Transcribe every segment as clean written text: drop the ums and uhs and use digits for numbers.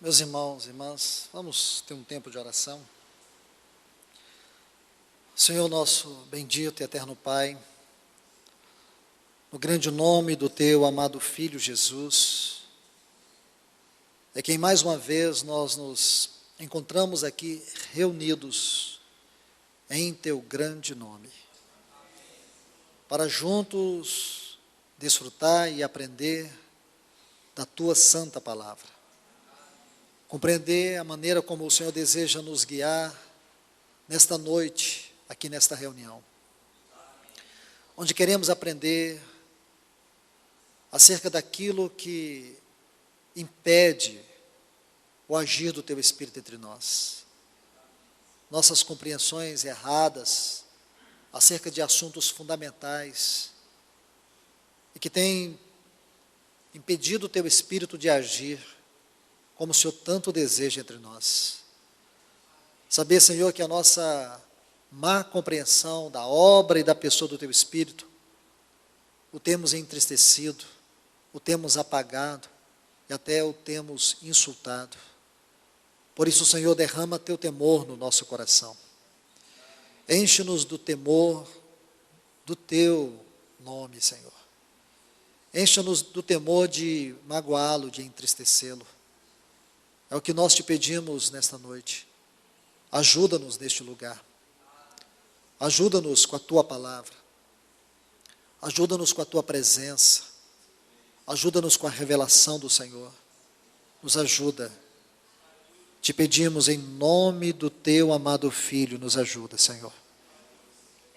Meus irmãos e irmãs, vamos ter um tempo de oração. Senhor nosso bendito e eterno Pai, no grande nome do Teu amado Filho Jesus, é quem mais uma vez nós nos encontramos aqui reunidos em Teu grande nome, para juntos desfrutar e aprender da Tua santa palavra. Compreender a maneira como o Senhor deseja nos guiar nesta noite, aqui nesta reunião, onde queremos aprender acerca daquilo que impede o agir do Teu Espírito entre nós. Nossas compreensões erradas acerca de assuntos fundamentais e que têm impedido o Teu Espírito de agir como o Senhor tanto deseja entre nós. Saber, Senhor, que a nossa má compreensão da obra e da pessoa do Teu Espírito o temos entristecido, o temos apagado e até o temos insultado. Por isso, Senhor, derrama Teu temor no nosso coração. Enche-nos do temor do Teu nome, Senhor. Enche-nos do temor de magoá-lo, de entristecê-lo. É o que nós Te pedimos nesta noite. Ajuda-nos neste lugar. Ajuda-nos com a Tua palavra. Ajuda-nos com a Tua presença. Ajuda-nos com a revelação do Senhor. Nos ajuda. Te pedimos em nome do Teu amado Filho, nos ajuda, Senhor.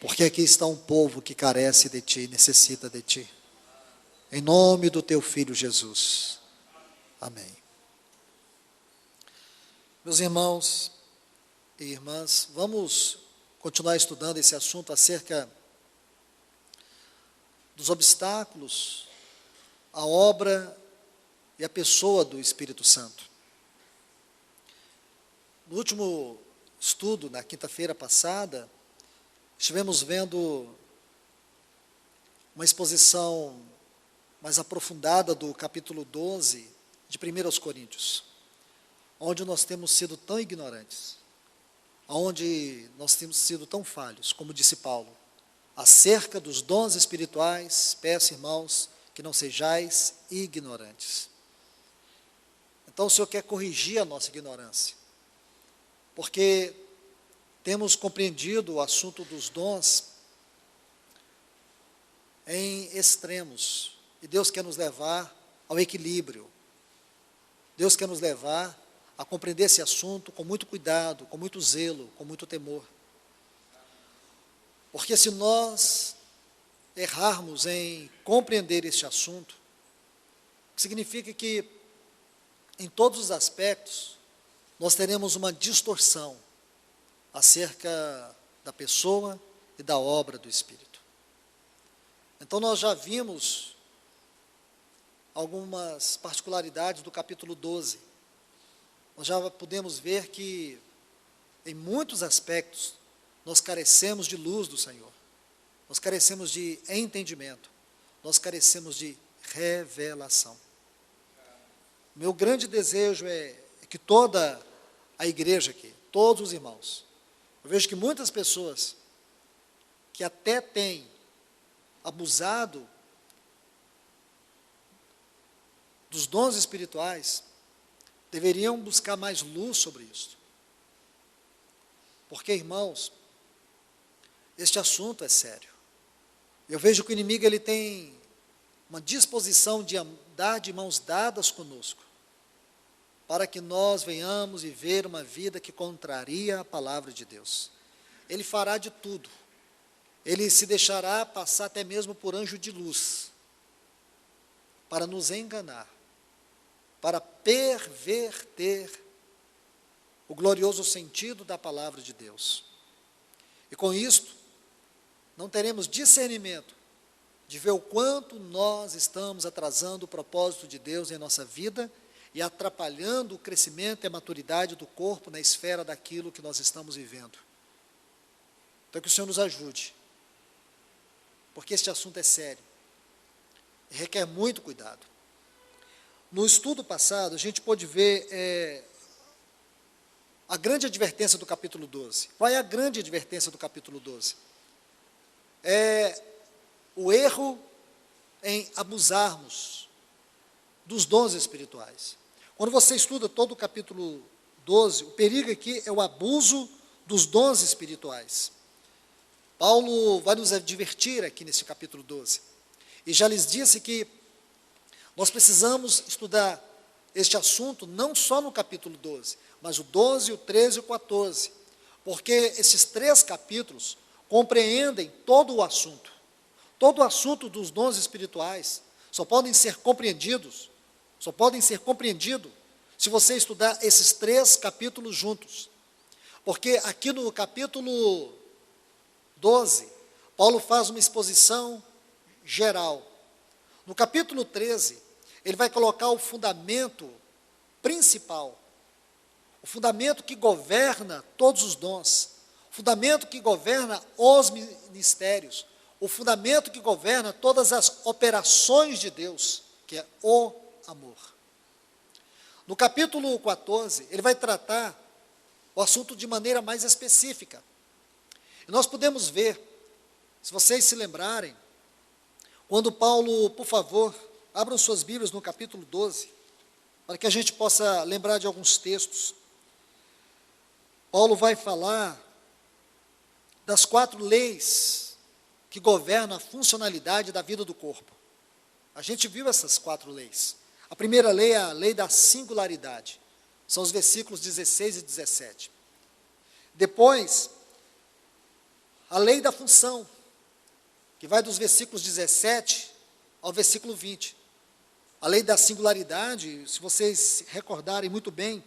Porque aqui está um povo que carece de Ti, necessita de Ti. Em nome do Teu Filho Jesus. Amém. Meus irmãos e irmãs, vamos continuar estudando esse assunto acerca dos obstáculos à obra e à pessoa do Espírito Santo. No último estudo, na quinta-feira passada, estivemos vendo uma exposição mais aprofundada do capítulo 12 de 1 Coríntios, onde nós temos sido tão ignorantes, onde nós temos sido tão falhos, como disse Paulo, acerca dos dons espirituais, peço, irmãos, que não sejais ignorantes. Então o Senhor quer corrigir a nossa ignorância, porque temos compreendido o assunto dos dons em extremos, e Deus quer nos levar ao equilíbrio. Deus quer nos levar a compreender esse assunto com muito cuidado, com muito zelo, com muito temor. Porque se nós errarmos em compreender este assunto, significa que, em todos os aspectos, nós teremos uma distorção acerca da pessoa e da obra do Espírito. Então nós já vimos algumas particularidades do capítulo 12. Nós já podemos ver que, em muitos aspectos, nós carecemos de luz do Senhor, nós carecemos de entendimento, nós carecemos de revelação. Meu grande desejo é que toda a igreja aqui, todos os irmãos, eu vejo que muitas pessoas que até têm abusado dos dons espirituais, deveriam buscar mais luz sobre isso. Porque, irmãos, este assunto é sério. Eu vejo que o inimigo ele tem uma disposição de andar de mãos dadas conosco, para que nós venhamos viver uma vida que contraria a palavra de Deus. Ele fará de tudo. Ele se deixará passar até mesmo por anjo de luz, para nos enganar, para perverter o glorioso sentido da palavra de Deus. E com isto, não teremos discernimento de ver o quanto nós estamos atrasando o propósito de Deus em nossa vida e atrapalhando o crescimento e a maturidade do corpo na esfera daquilo que nós estamos vivendo. Então que o Senhor nos ajude, porque este assunto é sério e requer muito cuidado. No estudo passado, a gente pôde ver a grande advertência do capítulo 12. Qual é a grande advertência do capítulo 12? É o erro em abusarmos dos dons espirituais. Quando você estuda todo o capítulo 12, o perigo aqui é o abuso dos dons espirituais. Paulo vai nos advertir aqui nesse capítulo 12. E já lhes disse que nós precisamos estudar este assunto não só no capítulo 12, mas o 12, o 13 e o 14, porque esses 3 capítulos compreendem todo o assunto. Todo o assunto dos dons espirituais só podem ser compreendidos se você estudar esses 3 capítulos juntos. Porque aqui no capítulo 12, Paulo faz uma exposição geral. No capítulo 13, ele vai colocar o fundamento principal, o fundamento que governa todos os dons, o fundamento que governa os ministérios, o fundamento que governa todas as operações de Deus, que é o amor. No capítulo 14, ele vai tratar o assunto de maneira mais específica. E nós podemos ver, se vocês se lembrarem, quando Paulo, por favor, abram suas Bíblias no capítulo 12, para que a gente possa lembrar de alguns textos. Paulo vai falar das 4 leis que governam a funcionalidade da vida do corpo. A gente viu essas 4 leis. A primeira lei é a lei da singularidade. São os versículos 16 e 17. Depois, a lei da função, que vai dos versículos 17 ao versículo 20. A lei da singularidade, se vocês se recordarem muito bem,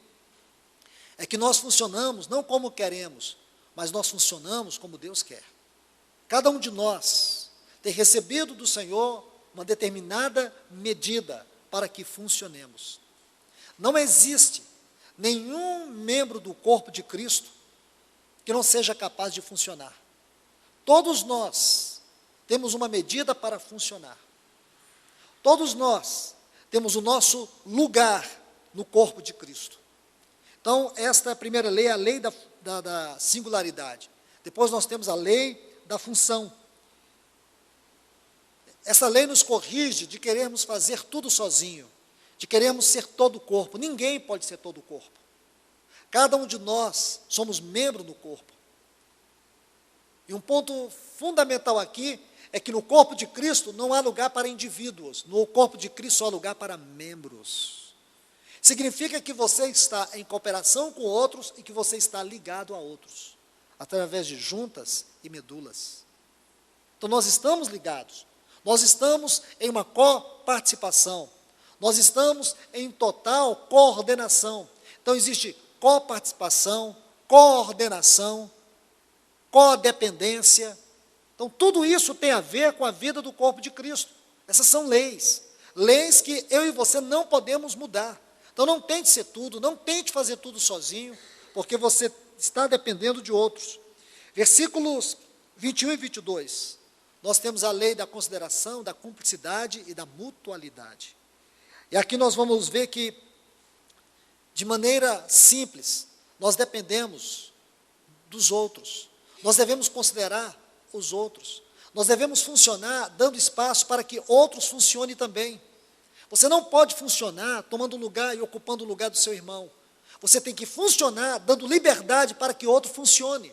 é que nós funcionamos não como queremos, mas nós funcionamos como Deus quer. Cada um de nós tem recebido do Senhor uma determinada medida para que funcionemos. Não existe nenhum membro do corpo de Cristo que não seja capaz de funcionar. Todos nós temos uma medida para funcionar. Todos nós temos o nosso lugar no corpo de Cristo. Então, esta primeira lei é a lei da singularidade. Depois nós temos a lei da função. Essa lei nos corrige de querermos fazer tudo sozinho, de querermos ser todo o corpo. Ninguém pode ser todo o corpo. Cada um de nós somos membro do corpo. E um ponto fundamental aqui é que no corpo de Cristo não há lugar para indivíduos, no corpo de Cristo só há lugar para membros. Significa que você está em cooperação com outros e que você está ligado a outros, através de juntas e medulas. Então nós estamos ligados, nós estamos em uma coparticipação, nós estamos em total coordenação. Então existe coparticipação, coordenação, codependência. Então, tudo isso tem a ver com a vida do corpo de Cristo. Essas são leis. Leis que eu e você não podemos mudar. Então, não tente ser tudo, não tente fazer tudo sozinho, porque você está dependendo de outros. Versículos 21 e 22. Nós temos a lei da consideração, da cumplicidade e da mutualidade. E aqui nós vamos ver que, de maneira simples, nós dependemos dos outros. Nós devemos considerar os outros. Nós devemos funcionar dando espaço para que outros funcionem também. Você não pode funcionar tomando lugar e ocupando o lugar do seu irmão. Você tem que funcionar dando liberdade para que outro funcione.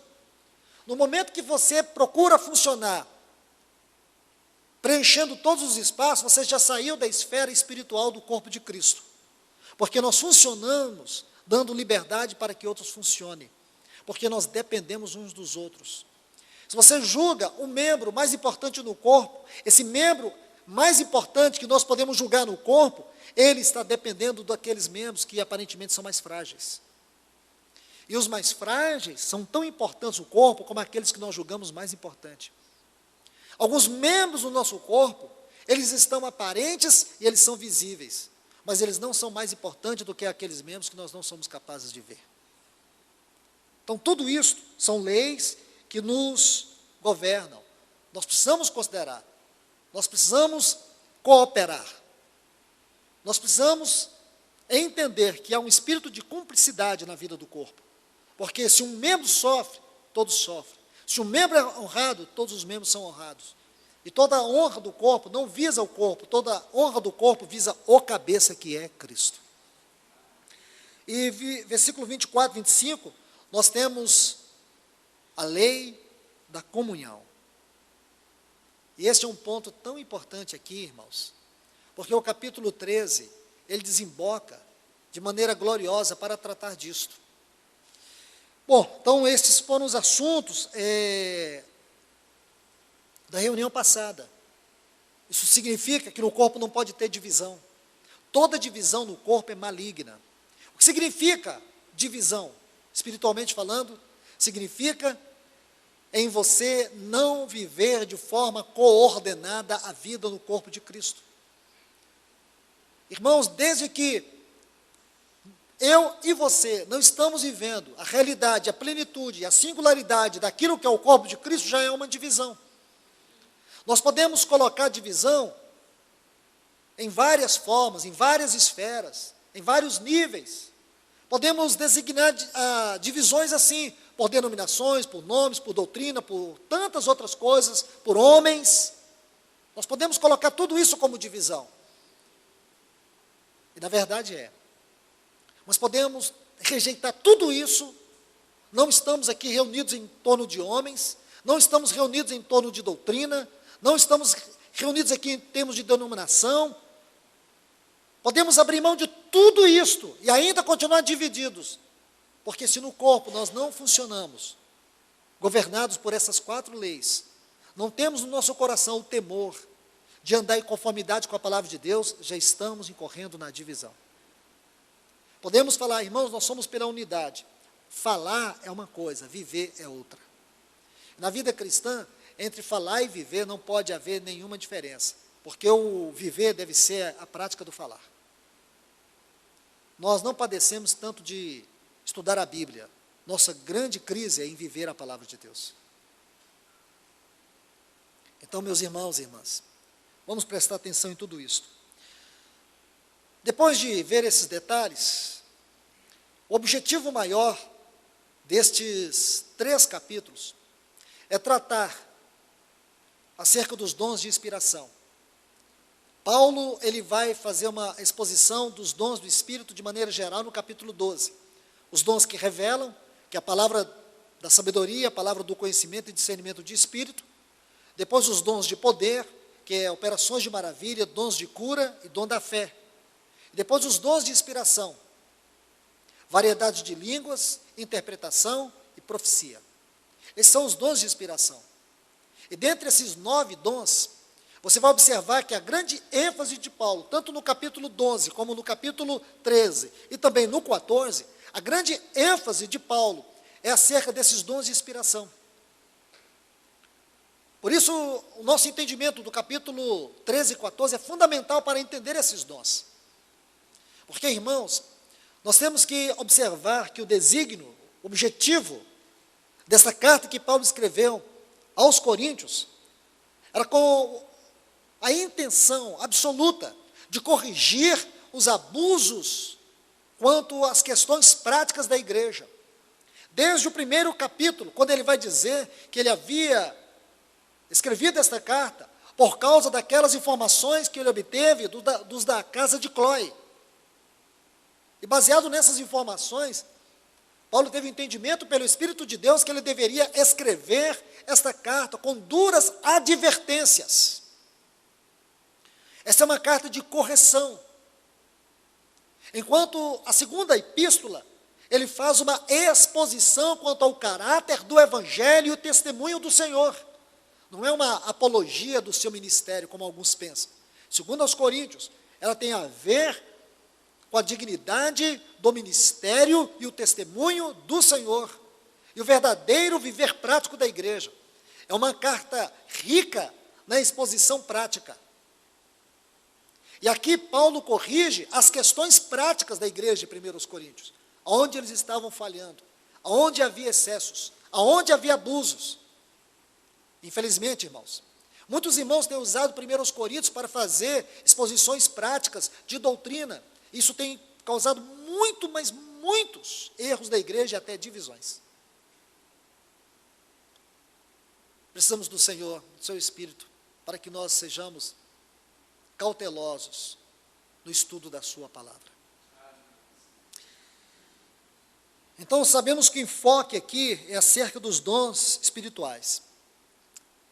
No momento que você procura funcionar, preenchendo todos os espaços, você já saiu da esfera espiritual do corpo de Cristo. Porque nós funcionamos dando liberdade para que outros funcionem. Porque nós dependemos uns dos outros. Se você julga o membro mais importante no corpo, esse membro mais importante que nós podemos julgar no corpo, ele está dependendo daqueles membros que aparentemente são mais frágeis. E os mais frágeis são tão importantes no corpo como aqueles que nós julgamos mais importantes. Alguns membros do nosso corpo, eles estão aparentes e eles são visíveis, mas eles não são mais importantes do que aqueles membros que nós não somos capazes de ver. Então, tudo isso são leis que nos governam. Nós precisamos considerar, nós precisamos cooperar. nós precisamos entender que há um espírito de cumplicidade na vida do corpo. Porque se um membro sofre, todos sofrem. Se um membro é honrado, todos os membros são honrados. E toda a honra do corpo não visa o corpo, toda a honra do corpo visa o cabeça, que é Cristo. E versículo 24, 25, nós temos a lei da comunhão. E esse é um ponto tão importante aqui, irmãos, porque o capítulo 13, ele desemboca de maneira gloriosa para tratar disto. Bom, então esses foram os assuntos da reunião passada. Isso significa que no corpo não pode ter divisão. Toda divisão no corpo é maligna. O que significa divisão? Espiritualmente falando, significa em você não viver de forma coordenada a vida no corpo de Cristo. Irmãos, desde que eu e você não estamos vivendo a realidade, a plenitude, a singularidade daquilo que é o corpo de Cristo, já é uma divisão. Nós podemos colocar divisão em várias formas, em várias esferas, em vários níveis. Podemos designar divisões assim, por denominações, por nomes, por doutrina, por tantas outras coisas, por homens. Nós podemos colocar tudo isso como divisão. E na verdade é. Mas podemos rejeitar tudo isso. Não estamos aqui reunidos em torno de homens, não estamos reunidos em torno de doutrina, não estamos reunidos aqui em termos de denominação. Podemos abrir mão de tudo isto e ainda continuar divididos. Porque se no corpo nós não funcionamos, governados por essas 4 leis, não temos no nosso coração o temor de andar em conformidade com a palavra de Deus, já estamos incorrendo na divisão. Podemos falar, irmãos, nós somos pela unidade. Falar é uma coisa, viver é outra. Na vida cristã, entre falar e viver não pode haver nenhuma diferença, porque o viver deve ser a prática do falar. Nós não padecemos tanto de estudar a Bíblia. Nossa grande crise é em viver a palavra de Deus. Então, meus irmãos e irmãs, vamos prestar atenção em tudo isso. Depois de ver esses detalhes, o objetivo maior destes 3 capítulos é tratar acerca dos dons de inspiração. Paulo, ele vai fazer uma exposição dos dons do Espírito de maneira geral no capítulo 12. Os dons que revelam, que é a palavra da sabedoria, a palavra do conhecimento e discernimento de Espírito. Depois os dons de poder, que é operações de maravilha, dons de cura e dom da fé. E depois os dons de inspiração, variedade de línguas, interpretação e profecia. Esses são os dons de inspiração. E dentre esses 9 dons, você vai observar que a grande ênfase de Paulo, tanto no capítulo 12, como no capítulo 13, e também no 14, a grande ênfase de Paulo é acerca desses dons de inspiração. Por isso, o nosso entendimento do capítulo 13 e 14 é fundamental para entender esses dons. Porque, irmãos, nós temos que observar que o desígnio, o objetivo dessa carta que Paulo escreveu aos Coríntios, era com a intenção absoluta de corrigir os abusos quanto às questões práticas da igreja. Desde o primeiro capítulo, quando ele vai dizer que ele havia escrevido esta carta por causa daquelas informações que ele obteve dos da casa de Cloé. E baseado nessas informações, Paulo teve entendimento pelo Espírito de Deus que ele deveria escrever esta carta com duras advertências. Esta é uma carta de correção. Enquanto a segunda epístola, ele faz uma exposição quanto ao caráter do Evangelho e o testemunho do Senhor. Não é uma apologia do seu ministério, como alguns pensam. Segundo aos Coríntios, ela tem a ver com a dignidade do ministério e o testemunho do Senhor. E o verdadeiro viver prático da igreja. É uma carta rica na exposição prática. E aqui Paulo corrige as questões práticas da igreja de 1 Coríntios, aonde eles estavam falhando, aonde havia excessos, aonde havia abusos. Infelizmente, irmãos, Muitos irmãos têm usado 1 Coríntios para fazer exposições práticas de doutrina. Isso tem causado mas muitos erros da igreja e até divisões. Precisamos do Senhor, do seu Espírito, para que nós sejamos cautelosos no estudo da sua palavra. Então, sabemos que o enfoque aqui é acerca dos dons espirituais,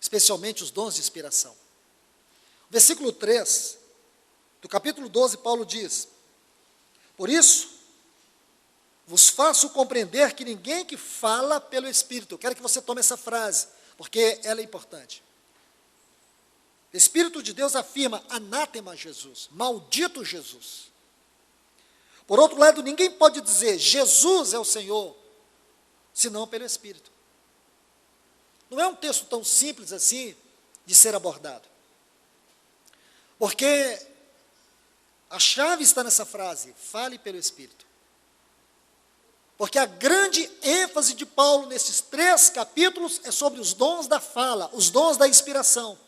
especialmente os dons de inspiração. Versículo 3, do capítulo 12, Paulo diz: por isso, vos faço compreender que ninguém que fala pelo Espírito, eu quero que você tome essa frase, porque ela é importante. O Espírito de Deus afirma, anátema Jesus, maldito Jesus. Por outro lado, ninguém pode dizer, Jesus é o Senhor, senão pelo Espírito. Não é um texto tão simples assim de ser abordado. Porque a chave está nessa frase, fale pelo Espírito. Porque a grande ênfase de Paulo nesses 3 capítulos é sobre os dons da fala, os dons da inspiração.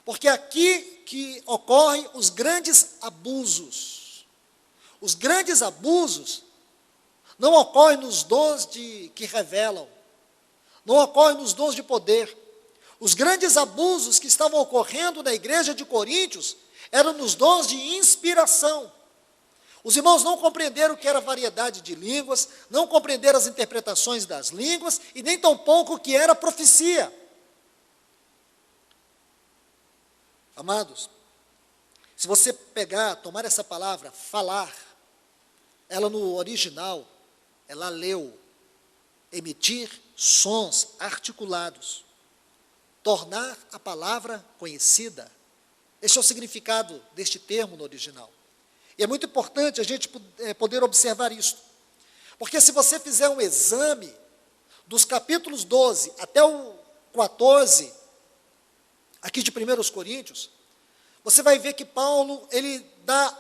Porque é aqui que ocorrem os grandes abusos. Os grandes abusos não ocorrem nos dons que revelam, não ocorrem nos dons de poder. Os grandes abusos que estavam ocorrendo na igreja de Coríntios eram nos dons de inspiração. Os irmãos não compreenderam o que era variedade de línguas, não compreenderam as interpretações das línguas e nem tampouco o que era profecia. Amados, se você tomar essa palavra, falar, ela no original, ela leu, emitir sons articulados, tornar a palavra conhecida. Esse é o significado deste termo no original. E é muito importante a gente poder observar isso. Porque se você fizer um exame dos capítulos 12 até o 14, aqui de 1 Coríntios, você vai ver que Paulo, ele dá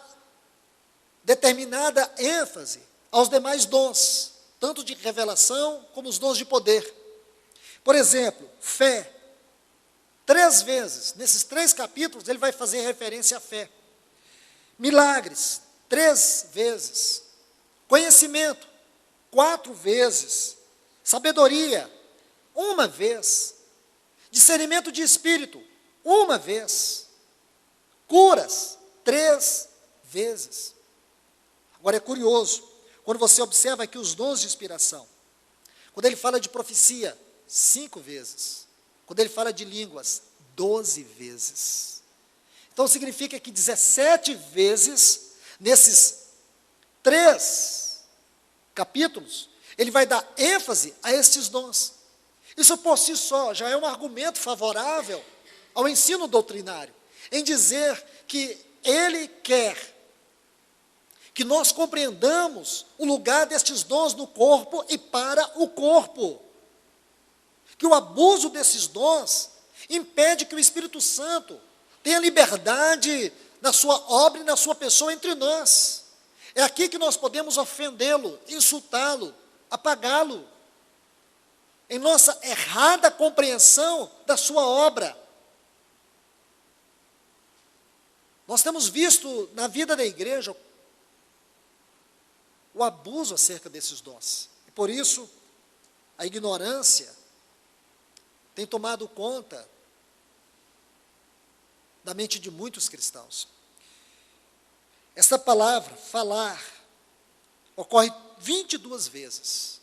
determinada ênfase aos demais dons, tanto de revelação como os dons de poder. Por exemplo, fé. 3 vezes, nesses 3 capítulos, ele vai fazer referência à fé. Milagres, 3 vezes. Conhecimento, 4 vezes. Sabedoria, 1 vez. Discernimento de espírito, 1 vez. Curas, 3 vezes. Agora é curioso, quando você observa aqui os dons de inspiração, quando ele fala de profecia, 5 vezes. Quando ele fala de línguas, 12 vezes. Então significa que 17 vezes, nesses 3 capítulos, ele vai dar ênfase a estes dons. Isso por si só já é um argumento favorável ao ensino doutrinário, em dizer que ele quer que nós compreendamos o lugar destes dons no corpo e para o corpo. Que o abuso desses dons impede que o Espírito Santo tenha liberdade na sua obra e na sua pessoa entre nós. É aqui que nós podemos ofendê-lo, insultá-lo, apagá-lo, em nossa errada compreensão da sua obra. Nós temos visto na vida da igreja o abuso acerca desses dons. E por isso, a ignorância tem tomado conta da mente de muitos cristãos. Essa palavra, falar, ocorre 22 vezes.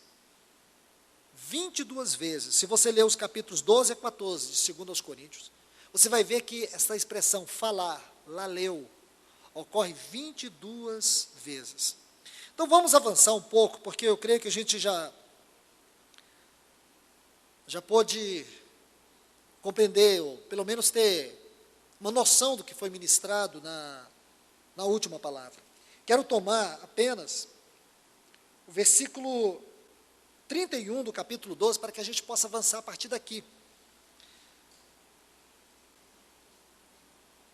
22 vezes. Se você ler os capítulos 12 a 14 de 2 Coríntios, você vai ver que essa expressão falar, laleu, ocorre 22 vezes. Então vamos avançar um pouco, porque eu creio que a gente já pôde compreender, ou pelo menos ter uma noção do que foi ministrado na última palavra. Quero tomar apenas o versículo 31 do capítulo 12, para que a gente possa avançar a partir daqui.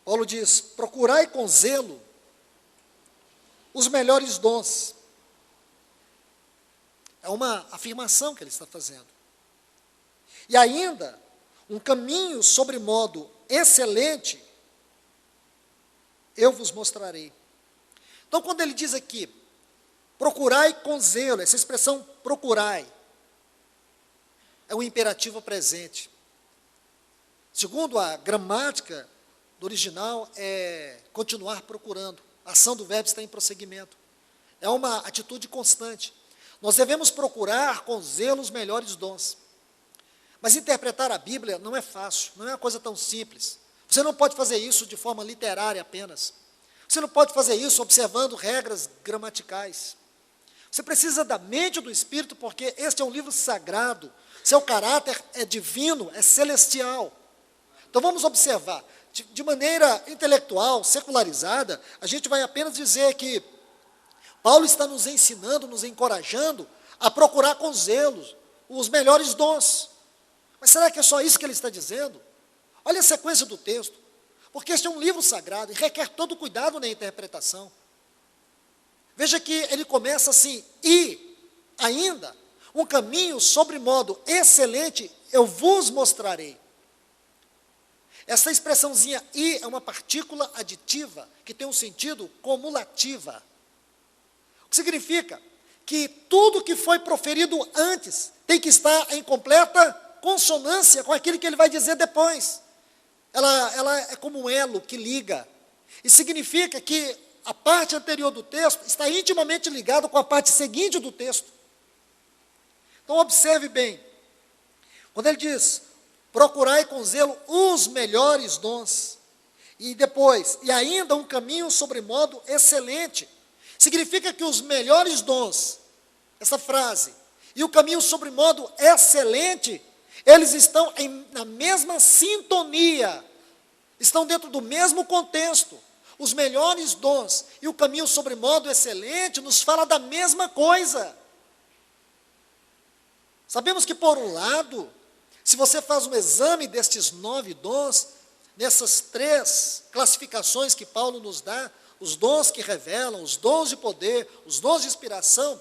Paulo diz: procurai com zelo os melhores dons. É uma afirmação que ele está fazendo. E ainda, um caminho sobremodo excelente, eu vos mostrarei. Então, quando ele diz aqui, procurai com zelo, essa expressão procurai, é um imperativo presente. Segundo a gramática do original, é continuar procurando. A ação do verbo está em prosseguimento. É uma atitude constante. Nós devemos procurar com zelo os melhores dons. Mas interpretar a Bíblia não é fácil, não é uma coisa tão simples. Você não pode fazer isso de forma literária apenas. Você não pode fazer isso observando regras gramaticais. Você precisa da mente e do Espírito, porque este é um livro sagrado. Seu caráter é divino, é celestial. Então vamos observar. De maneira intelectual, secularizada, a gente vai apenas dizer que Paulo está nos ensinando, nos encorajando a procurar com zelo os melhores dons. Mas será que é só isso que ele está dizendo? Olha a sequência do texto. Porque este é um livro sagrado e requer todo cuidado na interpretação. Veja que ele começa assim, e ainda, um caminho sobremodo excelente eu vos mostrarei. Essa expressãozinha "e" é uma partícula aditiva, que tem um sentido cumulativa. O que significa? Que tudo que foi proferido antes tem que estar em completa consonância com aquilo que ele vai dizer depois. Ela é como um elo que liga. E significa que a parte anterior do texto está intimamente ligada com a parte seguinte do texto. Então observe bem. Quando ele diz, procurai com zelo os melhores dons. E depois, e ainda um caminho sobremodo excelente. Significa que os melhores dons, essa frase, e o caminho sobremodo excelente, eles estão na mesma sintonia, estão dentro do mesmo contexto. Os melhores dons e o caminho sobremodo excelente nos fala da mesma coisa. Sabemos que, por um lado, se você faz um exame destes 9 dons, nessas 3 classificações que Paulo nos dá, os dons que revelam, os dons de poder, os dons de inspiração,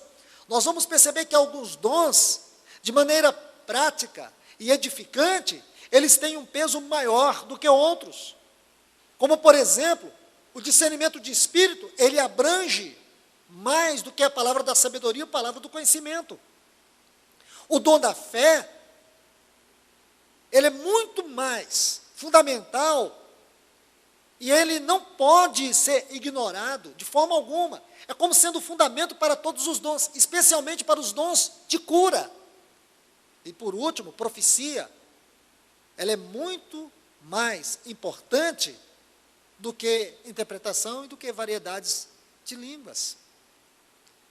nós vamos perceber que alguns dons, de maneira prática e edificante, eles têm um peso maior do que outros. Como, por exemplo, o discernimento de espírito, ele abrange mais do que a palavra da sabedoria, a palavra do conhecimento. O dom da fé, ele é muito mais fundamental e ele não pode ser ignorado de forma alguma. É como sendo fundamento para todos os dons, especialmente para os dons de cura. E por último, profecia. Ela é muito mais importante do que interpretação e do que variedades de línguas.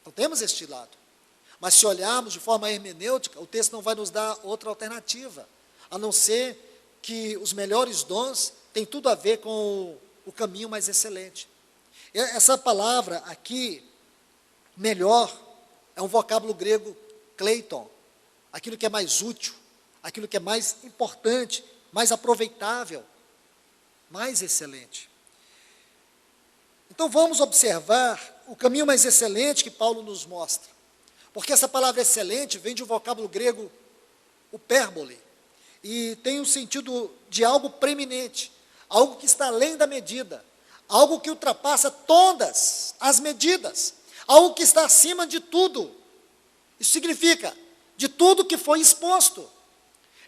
Então temos este lado. Mas se olharmos de forma hermenêutica, o texto não vai nos dar outra alternativa, a não ser que os melhores dons têm tudo a ver com o caminho mais excelente. Essa palavra aqui, melhor, é um vocábulo grego kleiton, aquilo que é mais útil, aquilo que é mais importante, mais aproveitável, mais excelente. Então vamos observar o caminho mais excelente que Paulo nos mostra. Porque essa palavra excelente vem de um vocábulo grego, upérbole, e tem o sentido de algo preeminente, algo que está além da medida, algo que ultrapassa todas as medidas, algo que está acima de tudo. Isso significa, de tudo que foi exposto.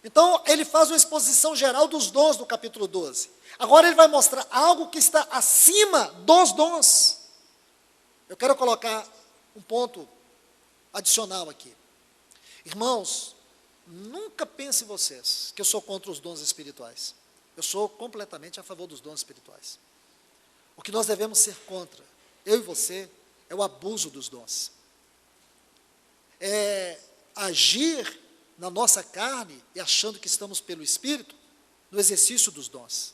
Então, ele faz uma exposição geral dos dons do capítulo 12. Agora ele vai mostrar algo que está acima dos dons. Eu quero colocar um ponto adicional aqui. Irmãos, nunca pensem vocês que eu sou contra os dons espirituais. Eu sou completamente a favor dos dons espirituais. O que nós devemos ser contra, eu e você, é o abuso dos dons. É agir na nossa carne e achando que estamos pelo Espírito no exercício dos dons.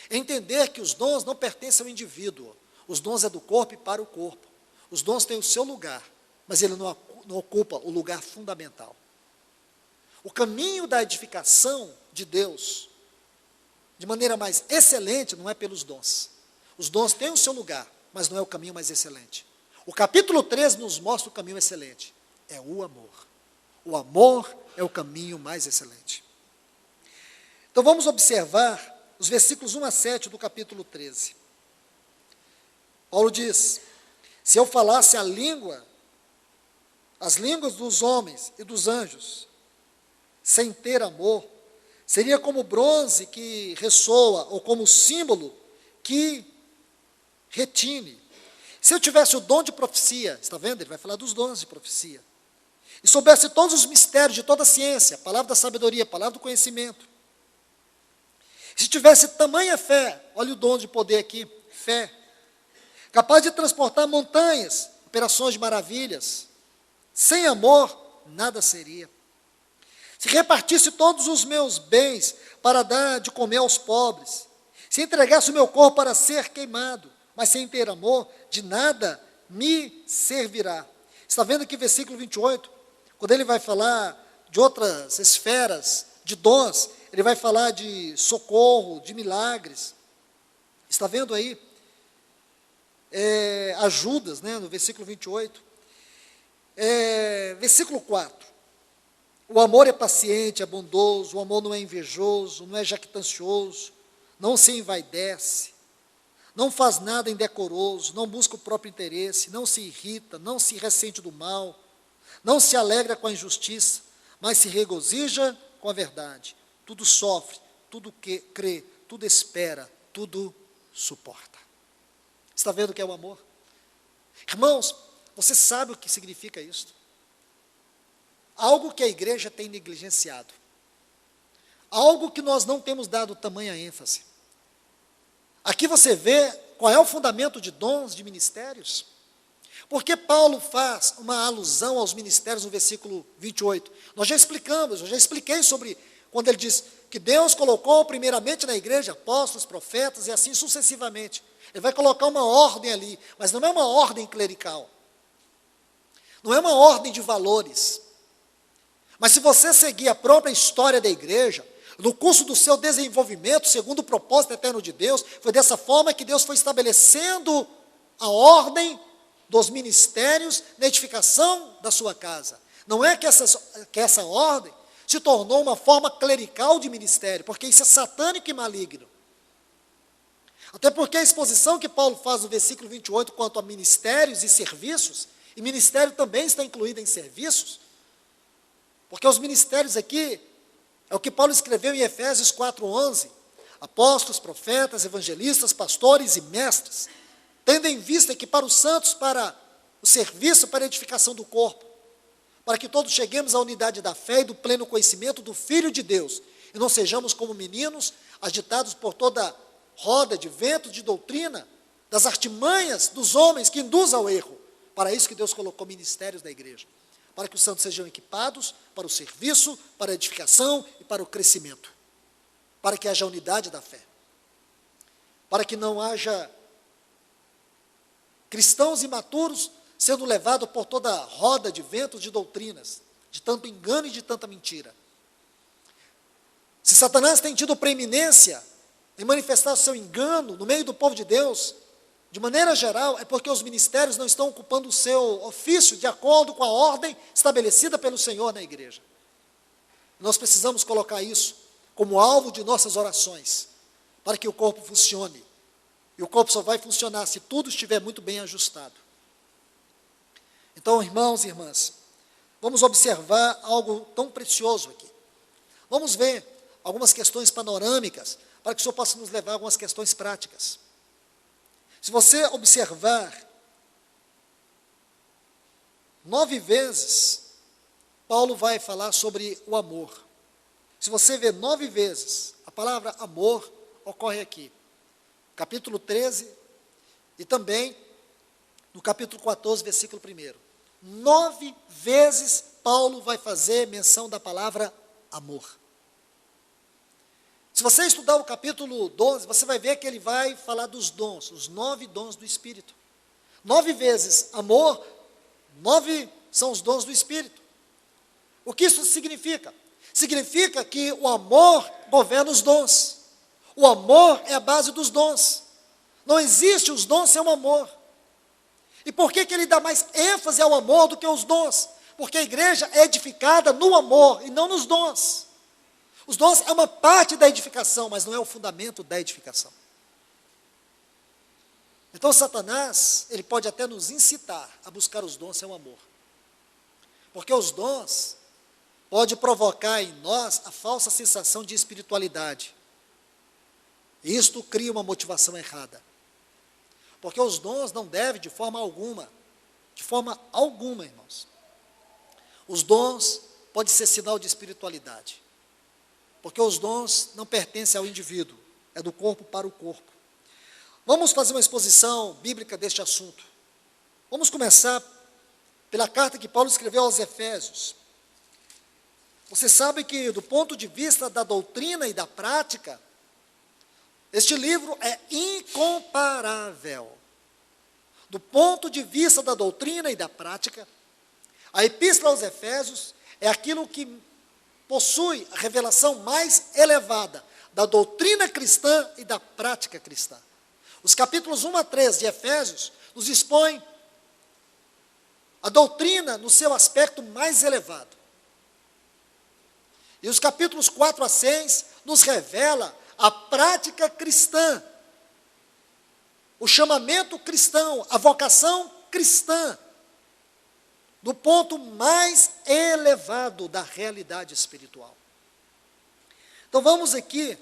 É entender que os dons não pertencem ao indivíduo. Os dons é do corpo e para o corpo. Os dons têm o seu lugar, mas ele não ocupa o lugar fundamental. O caminho da edificação de Deus, de maneira mais excelente, não é pelos dons. Os dons têm o seu lugar, mas não é o caminho mais excelente. O capítulo 13 nos mostra o caminho excelente. É o amor. O amor é o caminho mais excelente. Então vamos observar os versículos 1 a 7 do capítulo 13. Paulo diz: se eu falasse as línguas dos homens e dos anjos, sem ter amor, seria como bronze que ressoa, ou como símbolo que retine. Se eu tivesse o dom de profecia, está vendo? Ele vai falar dos dons de profecia. E soubesse todos os mistérios de toda a ciência, a palavra da sabedoria, a palavra do conhecimento. Se tivesse tamanha fé, olha o dom de poder aqui, fé, capaz de transportar montanhas, operações de maravilhas, sem amor, nada seria. Se repartisse todos os meus bens para dar de comer aos pobres, se entregasse o meu corpo para ser queimado, mas sem ter amor, de nada me servirá. Está vendo aqui versículo 28, quando ele vai falar de outras esferas, de dons, ele vai falar de socorro, de milagres. Está vendo aí? Ajudas, né, no versículo 28. Versículo 4. O amor é paciente, é bondoso, o amor não é invejoso, não é jactancioso, não se envaidece, não faz nada indecoroso, não busca o próprio interesse, não se irrita, não se ressente do mal, não se alegra com a injustiça, mas se regozija com a verdade. Tudo sofre, tudo crê, tudo espera, tudo suporta. Está vendo o que é o amor? Irmãos, você sabe o que significa isso? Algo que a igreja tem negligenciado. Algo que nós não temos dado tamanha ênfase. Aqui você vê qual é o fundamento de dons, de ministérios. Porque Paulo faz uma alusão aos ministérios no versículo 28. Nós já explicamos, eu já expliquei sobre quando ele diz que Deus colocou primeiramente na igreja apóstolos, profetas e assim sucessivamente. Ele vai colocar uma ordem ali, mas não é uma ordem clerical. Não é uma ordem de valores. Mas se você seguir a própria história da igreja, no curso do seu desenvolvimento, segundo o propósito eterno de Deus, foi dessa forma que Deus foi estabelecendo a ordem dos ministérios na edificação da sua casa. Não é que essa ordem se tornou uma forma clerical de ministério, porque isso é satânico e maligno. Até porque a exposição que Paulo faz no versículo 28 quanto a ministérios e serviços, e ministério também está incluído em serviços, porque os ministérios aqui, é o que Paulo escreveu em Efésios 4:11, apóstolos, profetas, evangelistas, pastores e mestres, tendo em vista que para os santos, para o serviço, para a edificação do corpo, para que todos cheguemos à unidade da fé e do pleno conhecimento do Filho de Deus, e não sejamos como meninos, agitados por toda roda de vento, de doutrina, das artimanhas dos homens que induzem ao erro. Para isso que Deus colocou ministérios na igreja, para que os santos sejam equipados para o serviço, para a edificação e para o crescimento, para que haja unidade da fé, para que não haja cristãos imaturos sendo levados por toda roda de ventos de doutrinas, de tanto engano e de tanta mentira. Se Satanás tem tido preeminência em manifestar o seu engano no meio do povo de Deus, de maneira geral, é porque os ministérios não estão ocupando o seu ofício de acordo com a ordem estabelecida pelo Senhor na igreja. Nós precisamos colocar isso como alvo de nossas orações, para que o corpo funcione. E o corpo só vai funcionar se tudo estiver muito bem ajustado. Então, irmãos e irmãs, vamos observar algo tão precioso aqui. Vamos ver algumas questões panorâmicas, para que o Senhor possa nos levar a algumas questões práticas. Se você observar, 9 vezes, Paulo vai falar sobre o amor. Se você ver 9 vezes, a palavra amor ocorre aqui. Capítulo 13 e também no capítulo 14, versículo 1. 9 vezes Paulo vai fazer menção da palavra amor. Se você estudar o capítulo 12, você vai ver que ele vai falar dos dons, os 9 dons do Espírito. 9 vezes amor, 9 são os dons do Espírito. O que isso significa? Significa que o amor governa os dons. O amor é a base dos dons. Não existe os dons sem o amor. E por que ele dá mais ênfase ao amor do que aos dons? Porque a igreja é edificada no amor e não nos dons. Os dons é uma parte da edificação, mas não é o fundamento da edificação. Então Satanás, ele pode até nos incitar a buscar os dons sem o amor. Porque os dons podem provocar em nós a falsa sensação de espiritualidade. E isto cria uma motivação errada. Porque os dons não devem de forma alguma, irmãos. Os dons podem ser sinal de espiritualidade. Porque os dons não pertencem ao indivíduo, é do corpo para o corpo. Vamos fazer uma exposição bíblica deste assunto. Vamos começar pela carta que Paulo escreveu aos Efésios. Você sabe que, do ponto de vista da doutrina e da prática, este livro é incomparável. Do ponto de vista da doutrina e da prática, a Epístola aos Efésios é aquilo que possui a revelação mais elevada da doutrina cristã e da prática cristã. Os capítulos 1 a 3 de Efésios nos expõem a doutrina no seu aspecto mais elevado. E os capítulos 4 a 6 nos revela a prática cristã, o chamamento cristão, a vocação cristã, do ponto mais elevado da realidade espiritual. Então vamos aqui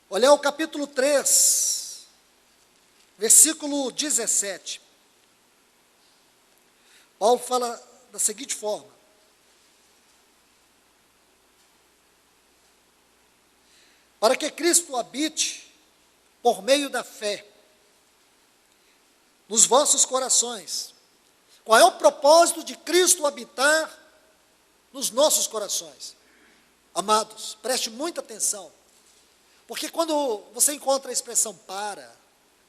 olhar o capítulo 3, versículo 17. Paulo fala da seguinte forma: para que Cristo habite por meio da fé nos vossos corações. Qual é o propósito de Cristo habitar nos nossos corações? Amados, preste muita atenção, porque quando você encontra a expressão para,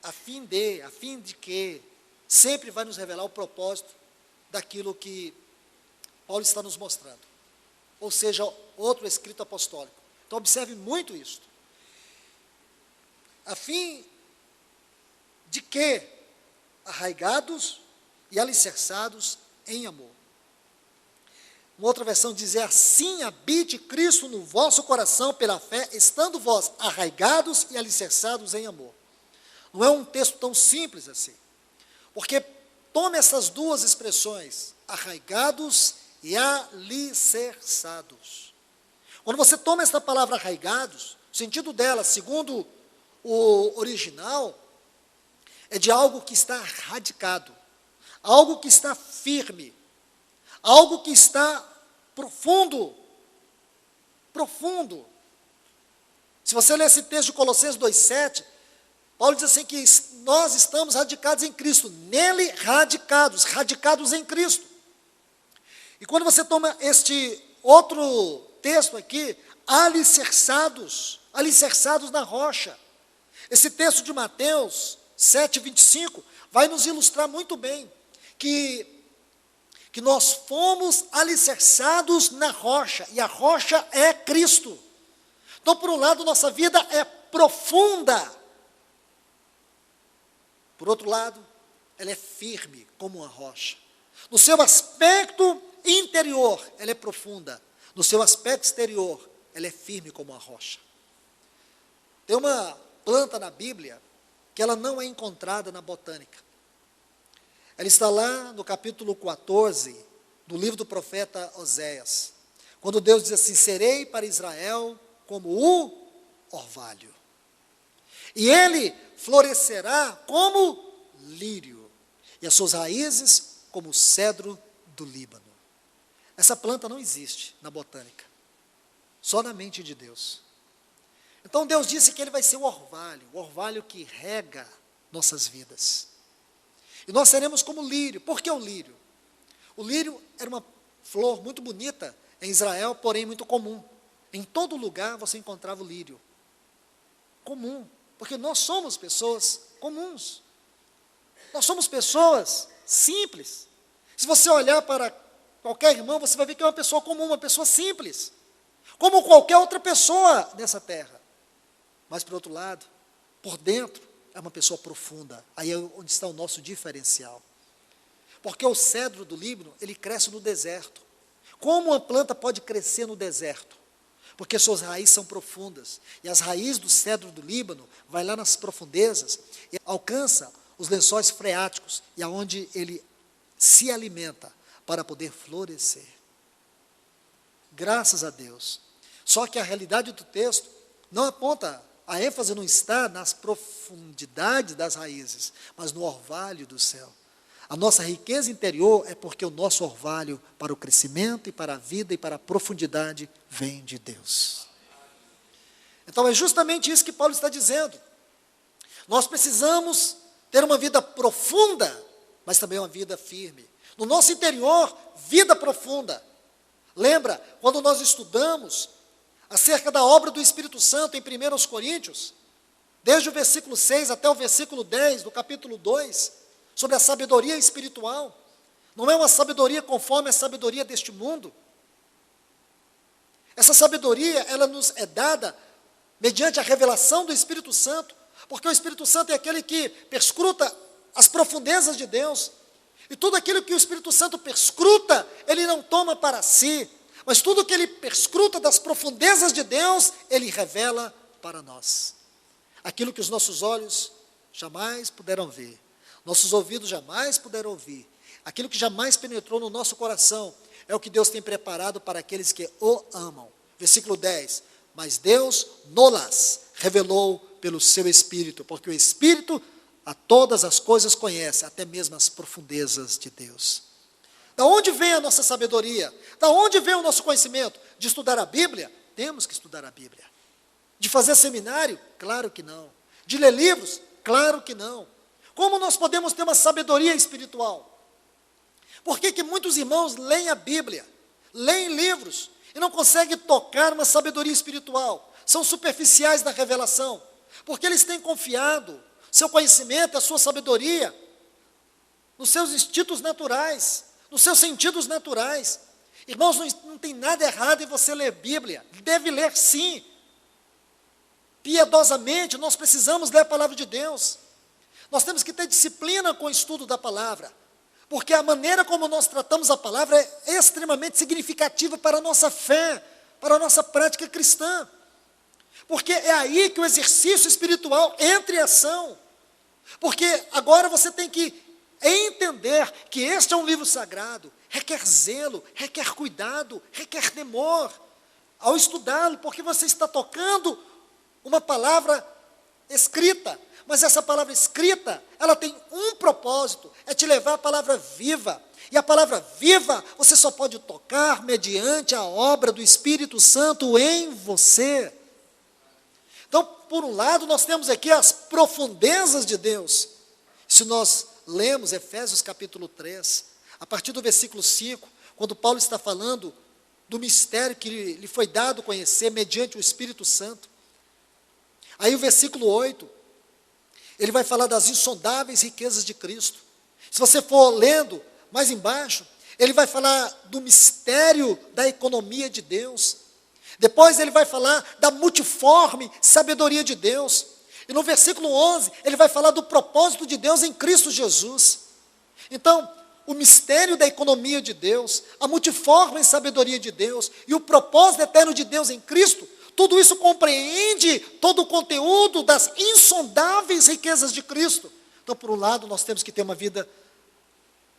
a fim de que, sempre vai nos revelar o propósito daquilo que Paulo está nos mostrando, ou seja, outro escrito apostólico. Então observe muito isso. A fim de que, arraigados e alicerçados em amor. Uma outra versão diz: assim habite Cristo no vosso coração pela fé, estando vós arraigados e alicerçados em amor. Não é um texto tão simples assim, porque tome essas duas expressões, arraigados e alicerçados. Quando você toma essa palavra arraigados, o sentido dela, segundo o original, é de algo que está radicado, algo que está firme, algo que está profundo. Se você ler esse texto de Colossenses 2,7, Paulo diz assim que nós estamos radicados em Cristo, nele radicados em Cristo. E quando você toma este outro texto aqui, alicerçados na rocha, esse texto de Mateus 7,25, vai nos ilustrar muito bem que nós fomos alicerçados na rocha, e a rocha é Cristo. Então, por um lado, nossa vida é profunda. Por outro lado, ela é firme como uma rocha. No seu aspecto interior, ela é profunda. No seu aspecto exterior, ela é firme como uma rocha. Tem uma planta na Bíblia que ela não é encontrada na botânica. Ela está lá no capítulo 14 do livro do profeta Oséias, quando Deus diz assim: serei para Israel como o orvalho, e ele florescerá como lírio, e as suas raízes como o cedro do Líbano. Essa planta não existe na botânica, só na mente de Deus. Então Deus disse que ele vai ser o orvalho que rega nossas vidas. E nós seremos como o lírio. Por que o lírio? O lírio era uma flor muito bonita em Israel, porém muito comum. Em todo lugar você encontrava o lírio. Comum, porque nós somos pessoas comuns. Nós somos pessoas simples. Se você olhar para qualquer irmão, você vai ver que é uma pessoa comum, uma pessoa simples, como qualquer outra pessoa nessa terra. Mas, por outro lado, por dentro, é uma pessoa profunda. Aí é onde está o nosso diferencial. Porque o cedro do Líbano, ele cresce no deserto. Como uma planta pode crescer no deserto? porque suas raízes são profundas, e as raízes do cedro do Líbano vai lá nas profundezas, e alcança os lençóis freáticos, e aonde ele se alimenta para poder florescer. Graças a Deus. Só que a realidade do texto não aponta, a ênfase não está nas profundidades das raízes, mas no orvalho do céu. A nossa riqueza interior é porque o nosso orvalho para o crescimento e para a vida e para a profundidade vem de Deus. Então é justamente isso que Paulo está dizendo. Nós precisamos ter uma vida profunda, mas também uma vida firme. No nosso interior, vida profunda. Lembra, quando nós estudamos acerca da obra do Espírito Santo em 1 Coríntios, desde o versículo 6 até o versículo 10 do capítulo 2, sobre a sabedoria espiritual. Não é uma sabedoria conforme a sabedoria deste mundo. Essa sabedoria, ela nos é dada mediante a revelação do Espírito Santo, porque o Espírito Santo é aquele que perscruta as profundezas de Deus, e tudo aquilo que o Espírito Santo perscruta, ele não toma para si, mas tudo que ele perscruta das profundezas de Deus, ele revela para nós. Aquilo que os nossos olhos jamais puderam ver, nossos ouvidos jamais puderam ouvir, aquilo que jamais penetrou no nosso coração, é o que Deus tem preparado para aqueles que o amam. Versículo 10, mas Deus nolas revelou pelo seu Espírito, porque o Espírito a todas as coisas conhece, até mesmo as profundezas de Deus. Da onde vem a nossa sabedoria? Da onde vem o nosso conhecimento? De estudar a Bíblia? Temos que estudar a Bíblia. De fazer seminário? Claro que não. De ler livros? Claro que não. Como nós podemos ter uma sabedoria espiritual? Por que muitos irmãos leem a Bíblia, leem livros, e não conseguem tocar uma sabedoria espiritual? São superficiais na revelação, porque eles têm confiado seu conhecimento, a sua sabedoria, nos seus instintos naturais, nos seus sentidos naturais. Irmãos, não tem nada errado em você ler Bíblia, deve ler sim. Piedosamente, nós precisamos ler a palavra de Deus. Nós temos que ter disciplina com o estudo da palavra, porque a maneira como nós tratamos a palavra é extremamente significativa para a nossa fé, para a nossa prática cristã. Porque é aí que o exercício espiritual entra em ação. Porque agora você tem que entender que este é um livro sagrado, requer zelo, requer cuidado, requer temor ao estudá-lo, porque você está tocando uma palavra escrita, mas essa palavra escrita, ela tem um propósito, é te levar a palavra viva, e a palavra viva você só pode tocar mediante a obra do Espírito Santo em você. Então, por um lado, nós temos aqui as profundezas de Deus. Se nós lemos Efésios capítulo 3, a partir do versículo 5, quando Paulo está falando do mistério que lhe foi dado conhecer mediante o Espírito Santo. Aí o versículo 8, ele vai falar das insondáveis riquezas de Cristo. Se você for lendo mais embaixo, ele vai falar do mistério da economia de Deus. Depois ele vai falar da multiforme sabedoria de Deus. E no versículo 11, ele vai falar do propósito de Deus em Cristo Jesus. Então, o mistério da economia de Deus, a multiforme sabedoria de Deus e o propósito eterno de Deus em Cristo, tudo isso compreende todo o conteúdo das insondáveis riquezas de Cristo. Então, por um lado, nós temos que ter uma vida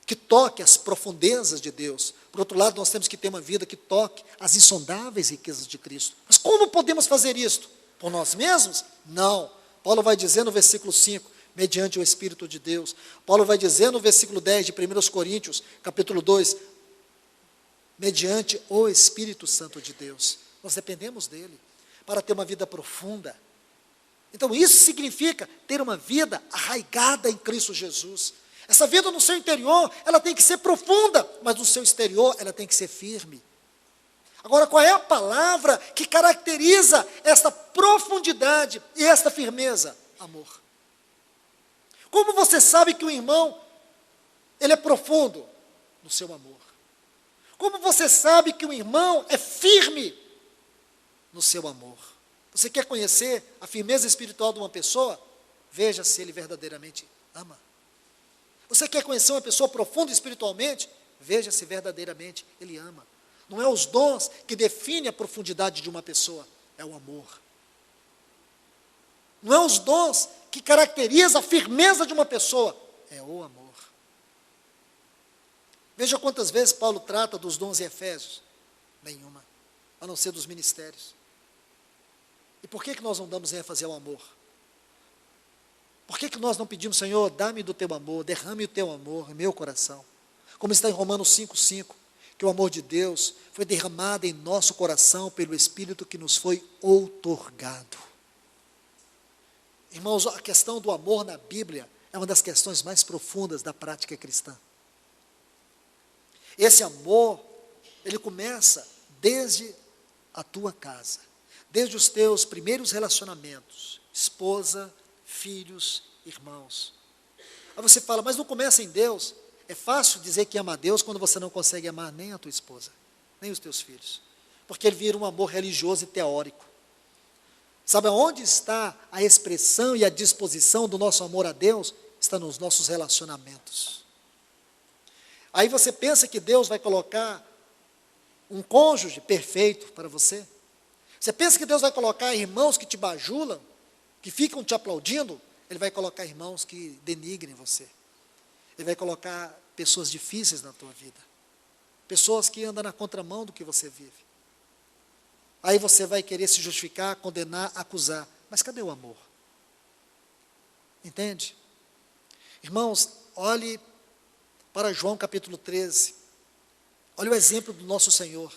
que toque as profundezas de Deus. Por outro lado, nós temos que ter uma vida que toque as insondáveis riquezas de Cristo. Mas como podemos fazer isto? Por nós mesmos? Não. Paulo vai dizer no versículo 5, mediante o Espírito de Deus. Paulo vai dizer no versículo 10 de 1 Coríntios, capítulo 2, mediante o Espírito Santo de Deus. Nós dependemos dele para ter uma vida profunda. Então isso significa ter uma vida arraigada em Cristo Jesus. Essa vida no seu interior, ela tem que ser profunda, mas no seu exterior ela tem que ser firme. Agora, qual é a palavra que caracteriza esta profundidade e esta firmeza? Amor. Como você sabe que o irmão, ele é profundo? No seu amor. Como você sabe que o irmão é firme? No seu amor. Você quer conhecer a firmeza espiritual de uma pessoa? Veja se ele verdadeiramente ama. Você quer conhecer uma pessoa profunda espiritualmente? Veja se verdadeiramente ele ama. Não é os dons que definem a profundidade de uma pessoa, é o amor. Não é os dons que caracterizam a firmeza de uma pessoa, é o amor. Veja quantas vezes Paulo trata dos dons em Efésios. Nenhuma, a não ser dos ministérios. E por que nós não damos ênfase ao amor? Por que nós não pedimos, Senhor, dá-me do teu amor, derrame o teu amor em meu coração? Como está em Romanos 5,5, que o amor de Deus foi derramado em nosso coração pelo Espírito que nos foi outorgado. Irmãos, a questão do amor na Bíblia é uma das questões mais profundas da prática cristã. Esse amor, ele começa desde a tua casa, desde os teus primeiros relacionamentos, esposa, filhos, irmãos. Aí você fala, mas não começa em Deus? É fácil dizer que ama a Deus quando você não consegue amar nem a tua esposa, nem os teus filhos, porque ele vira um amor religioso e teórico. Sabe aonde está a expressão e a disposição do nosso amor a Deus? Está nos nossos relacionamentos. Aí você pensa que Deus vai colocar um cônjuge perfeito para você? Você pensa que Deus vai colocar irmãos que te bajulam, que ficam te aplaudindo? Ele vai colocar irmãos que denigrem você. Ele vai colocar pessoas difíceis na tua vida. Pessoas que andam na contramão do que você vive. Aí você vai querer se justificar, condenar, acusar. Mas cadê o amor? Entende? Irmãos, olhe para João capítulo 13. Olha o exemplo do nosso Senhor.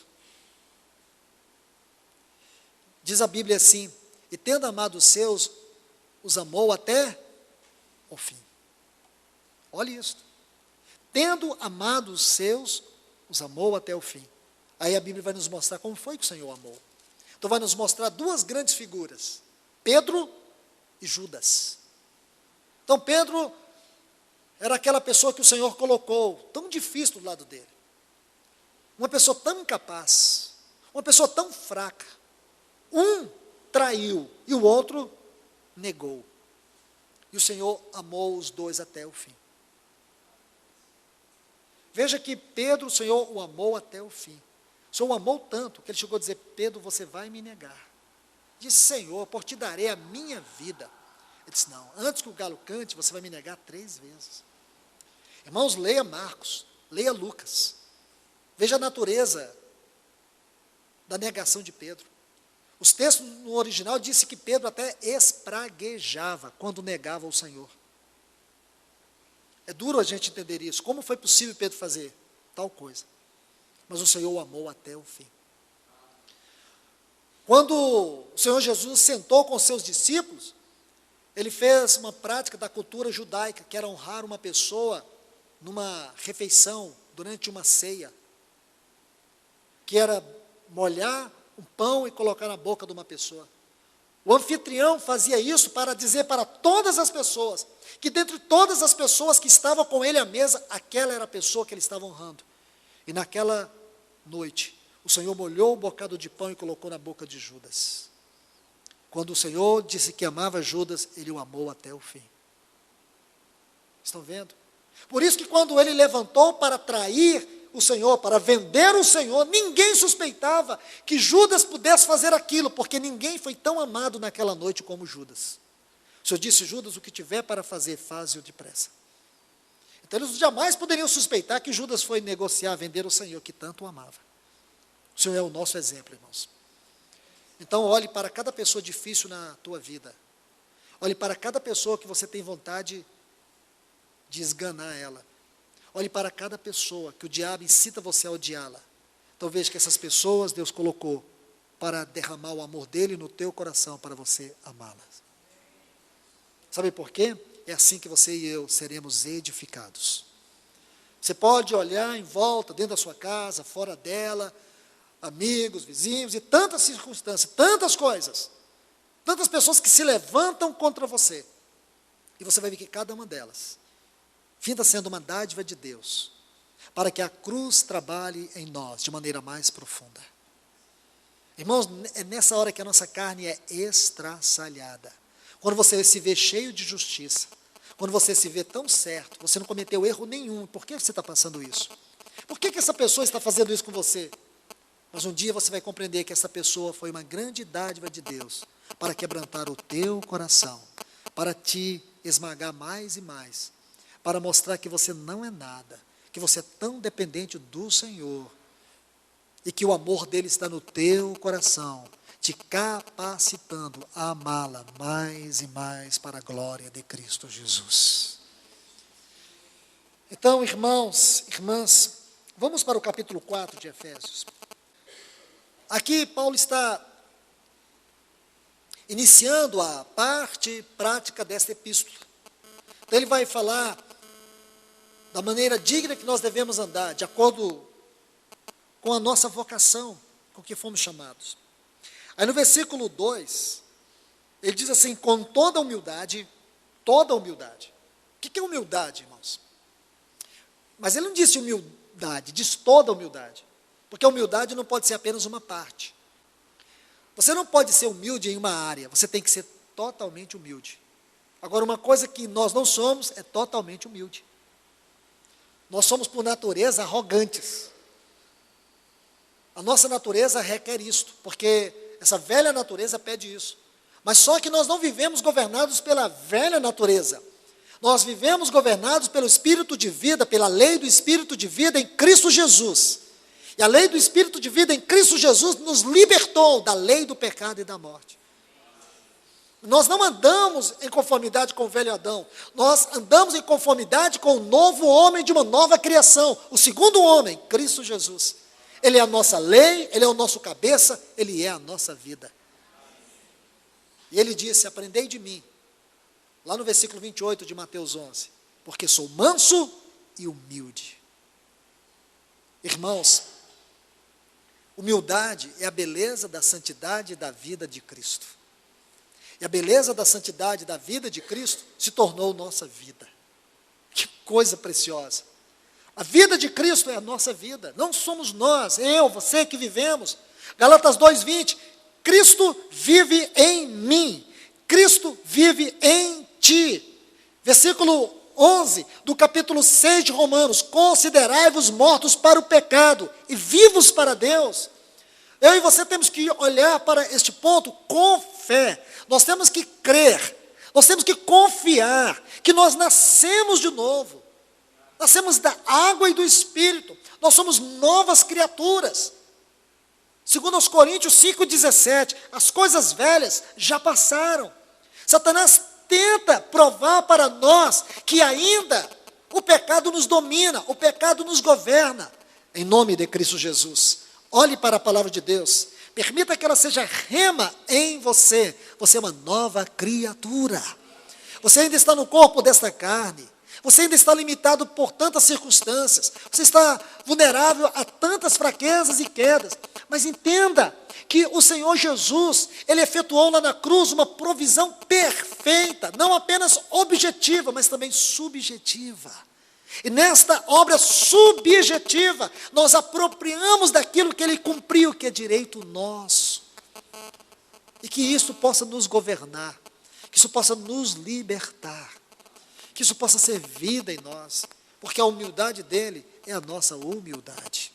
Diz a Bíblia assim, e tendo amado os seus, os amou até o fim. Olha isso. Tendo amado os seus, os amou até o fim. Aí a Bíblia vai nos mostrar como foi que o Senhor amou. Então vai nos mostrar duas grandes figuras, Pedro e Judas. Então Pedro era aquela pessoa que o Senhor colocou, tão difícil do lado dele. Uma pessoa tão incapaz, uma pessoa tão fraca. Um traiu e o outro negou. E o Senhor amou os dois até o fim. Veja que Pedro, o Senhor o amou até o fim. O Senhor o amou tanto que ele chegou a dizer, Pedro, você vai me negar. Disse, Senhor, por ti darei a minha vida. Ele disse, não, antes que o galo cante, você vai me negar 3 vezes. Irmãos, leia Marcos, leia Lucas. Veja a natureza da negação de Pedro. Os textos no original dizem que Pedro até espraguejava quando negava o Senhor. É duro a gente entender isso. Como foi possível Pedro fazer tal coisa? Mas o Senhor o amou até o fim. Quando o Senhor Jesus sentou com os seus discípulos, ele fez uma prática da cultura judaica, que era honrar uma pessoa numa refeição, durante uma ceia, que era molhar um pão e colocar na boca de uma pessoa. O anfitrião fazia isso para dizer para todas as pessoas, que dentre todas as pessoas que estavam com ele à mesa, aquela era a pessoa que ele estava honrando. E naquela noite, o Senhor molhou o bocado de pão e colocou na boca de Judas. Quando o Senhor disse que amava Judas, ele o amou até o fim. Estão vendo? Por isso que quando ele levantou para trair o Senhor, para vender o Senhor, ninguém suspeitava que Judas pudesse fazer aquilo, porque ninguém foi tão amado naquela noite como Judas. O Senhor disse, Judas, o que tiver para fazer, faze-o depressa. Então eles jamais poderiam suspeitar que Judas foi negociar, vender o Senhor, que tanto o amava. O Senhor é o nosso exemplo, irmãos. Então olhe para cada pessoa difícil na tua vida. Olhe para cada pessoa que você tem vontade de esganar ela. Olhe para cada pessoa que o diabo incita você a odiá-la. Então veja que essas pessoas Deus colocou para derramar o amor dele no teu coração, para você amá-las. Sabe por quê? É assim que você e eu seremos edificados. Você pode olhar em volta, dentro da sua casa, fora dela, amigos, vizinhos, e tantas circunstâncias, tantas coisas, tantas pessoas que se levantam contra você. E você vai ver que cada uma delas finda sendo uma dádiva de Deus, para que a cruz trabalhe em nós de maneira mais profunda. Irmãos, é nessa hora que a nossa carne é estraçalhada. Quando você se vê cheio de justiça, quando você se vê tão certo, você não cometeu erro nenhum, por que você está passando isso? Por que essa pessoa está fazendo isso com você? Mas um dia você vai compreender que essa pessoa foi uma grande dádiva de Deus para quebrantar o teu coração, para te esmagar mais e mais, para mostrar que você não é nada, que você é tão dependente do Senhor e que o amor dele está no teu coração, te capacitando a amá-la mais e mais para a glória de Cristo Jesus. Então, irmãos, irmãs, vamos para o capítulo 4 de Efésios. Aqui Paulo está iniciando a parte prática desta epístola. Então ele vai falar da maneira digna que nós devemos andar, de acordo com a nossa vocação, com que fomos chamados. Aí no versículo 2, ele diz assim, com toda humildade. O que é humildade, irmãos? Mas ele não disse humildade, diz toda humildade. Porque a humildade não pode ser apenas uma parte. Você não pode ser humilde em uma área, você tem que ser totalmente humilde. Agora, uma coisa que nós não somos é totalmente humilde. Nós somos, por natureza, arrogantes. A nossa natureza requer isto, porque essa velha natureza pede isso. Mas só que nós não vivemos governados pela velha natureza. Nós vivemos governados pelo Espírito de vida, pela lei do Espírito de vida em Cristo Jesus. E a lei do Espírito de vida em Cristo Jesus nos libertou da lei do pecado e da morte. Nós não andamos em conformidade com o velho Adão, nós andamos em conformidade com o novo homem de uma nova criação, o segundo homem, Cristo Jesus. Ele é a nossa lei, ele é o nosso cabeça, ele é a nossa vida. E ele disse, aprendei de mim, lá no versículo 28 de Mateus 11, porque sou manso e humilde. Irmãos, humildade é a beleza da santidade da vida de Cristo. E a beleza da santidade da vida de Cristo se tornou nossa vida. Que coisa preciosa. A vida de Cristo é a nossa vida. Não somos nós, eu, você que vivemos. Galatas 2:20, Cristo vive em mim. Cristo vive em ti. Versículo 11 do capítulo 6 de Romanos, considerai-vos mortos para o pecado e vivos para Deus. Eu e você temos que olhar para este ponto com fé. Nós temos que crer, nós temos que confiar que nós nascemos de novo. Nascemos da água e do Espírito. Nós somos novas criaturas. Segundo aos Coríntios 5,17, as coisas velhas já passaram. Satanás tenta provar para nós que ainda o pecado nos domina, o pecado nos governa. Em nome de Cristo Jesus, olhe para a palavra de Deus, permita que ela seja rema em você. Você é uma nova criatura. Você ainda está no corpo desta carne. Você ainda está limitado por tantas circunstâncias. Você está vulnerável a tantas fraquezas e quedas. Mas entenda que o Senhor Jesus, Ele efetuou lá na cruz uma provisão perfeita, não apenas objetiva, mas também subjetiva. E nesta obra subjetiva, nós apropriamos daquilo que Ele cumpriu, que é direito nosso. E que isso possa nos governar, que isso possa nos libertar, que isso possa ser vida em nós, porque a humildade dEle é a nossa humildade.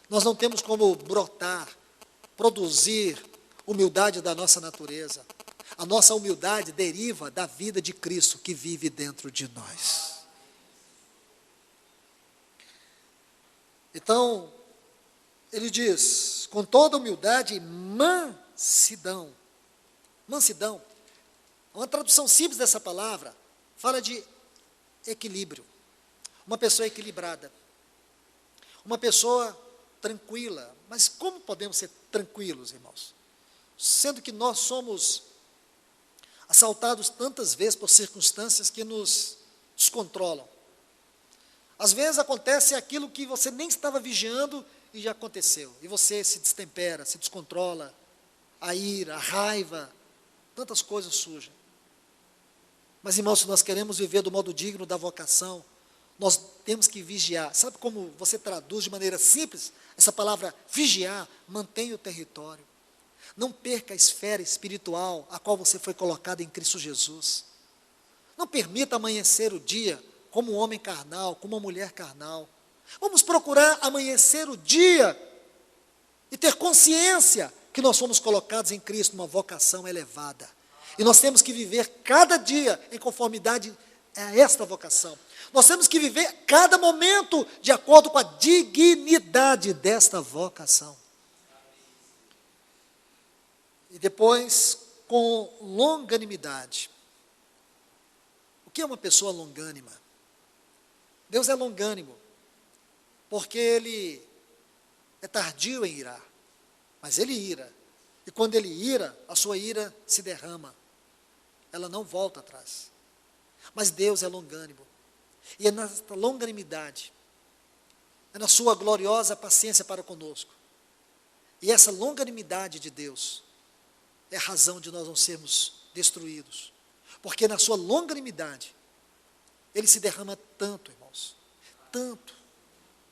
Nós não temos como brotar, produzir humildade da nossa natureza. A nossa humildade deriva da vida de Cristo que vive dentro de nós. Então, ele diz, com toda humildade e mansidão. Mansidão, uma tradução simples dessa palavra, fala de equilíbrio. Uma pessoa equilibrada. Uma pessoa tranquila. Mas como podemos ser tranquilos, irmãos? Sendo que nós somos assaltados tantas vezes por circunstâncias que nos descontrolam. Às vezes acontece aquilo que você nem estava vigiando e já aconteceu. E você se destempera, se descontrola, a ira, a raiva, tantas coisas surgem. Mas, irmãos, se nós queremos viver do modo digno da vocação, nós temos que vigiar. Sabe como você traduz de maneira simples essa palavra vigiar? Mantenha o território. Não perca a esfera espiritual a qual você foi colocado em Cristo Jesus. Não permita amanhecer o dia como um homem carnal, como uma mulher carnal. Vamos procurar amanhecer o dia e ter consciência que nós fomos colocados em Cristo numa vocação elevada. E nós temos que viver cada dia em conformidade a esta vocação. Nós temos que viver cada momento de acordo com a dignidade desta vocação. E depois, com longanimidade. O que é uma pessoa longânima? Deus é longânimo, porque Ele é tardio em irar, mas Ele ira. E quando Ele ira, a sua ira se derrama. Ela não volta atrás. Mas Deus é longânimo. E é nesta longanimidade, é na sua gloriosa paciência para conosco. E essa longanimidade de Deus é a razão de nós não sermos destruídos. Porque na sua longanimidade, Ele se derrama tanto, irmãos, tanto,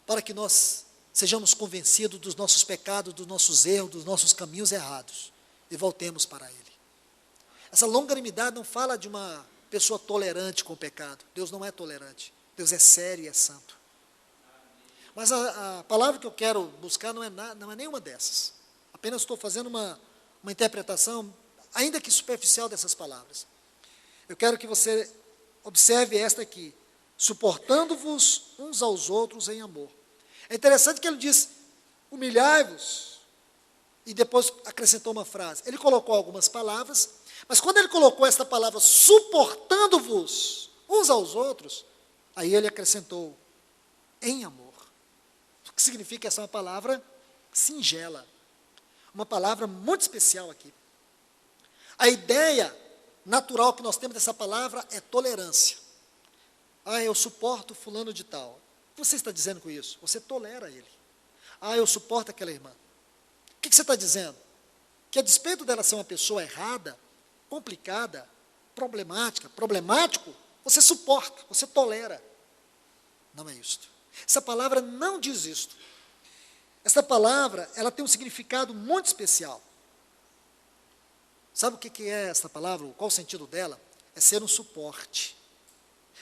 para que nós sejamos convencidos dos nossos pecados, dos nossos erros, dos nossos caminhos errados, e voltemos para Ele. Essa longanimidade não fala de uma pessoa tolerante com o pecado. Deus não é tolerante. Deus é sério e é santo. Mas a palavra que eu quero buscar não é nenhuma dessas. Apenas estou fazendo uma interpretação, ainda que superficial, dessas palavras. Eu quero que você observe esta aqui. Suportando-vos uns aos outros em amor. É interessante que ele diz, humilhai-vos, e depois acrescentou uma frase. Ele colocou algumas palavras, mas quando ele colocou esta palavra, suportando-vos uns aos outros, aí ele acrescentou, em amor. O que significa essa é uma palavra singela, uma palavra muito especial aqui. A ideia natural que nós temos dessa palavra é tolerância. Eu suporto fulano de tal. O que você está dizendo com isso? Você tolera ele. Eu suporto aquela irmã. O que você está dizendo? Que a despeito dela ser uma pessoa errada, complicada, problemático, você suporta, você tolera. Não é isto. Essa palavra não diz isto. Essa palavra, ela tem um significado muito especial. Sabe o que é essa palavra? Qual o sentido dela? É ser um suporte.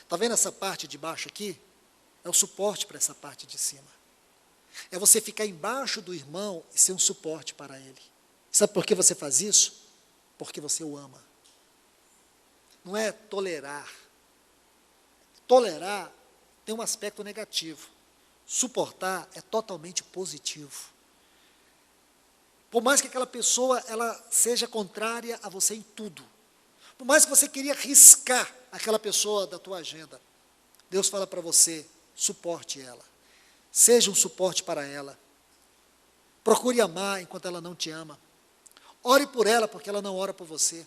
Está vendo essa parte de baixo aqui? É o suporte para essa parte de cima. É você ficar embaixo do irmão e ser um suporte para ele. Sabe por que você faz isso? Porque você o ama. Não é tolerar. Tolerar tem um aspecto negativo. Suportar é totalmente positivo. Por mais que aquela pessoa ela seja contrária a você em tudo. Por mais que você queria riscar aquela pessoa da tua agenda, Deus fala para você, suporte ela. Seja um suporte para ela. Procure amar enquanto ela não te ama. Ore por ela porque ela não ora por você.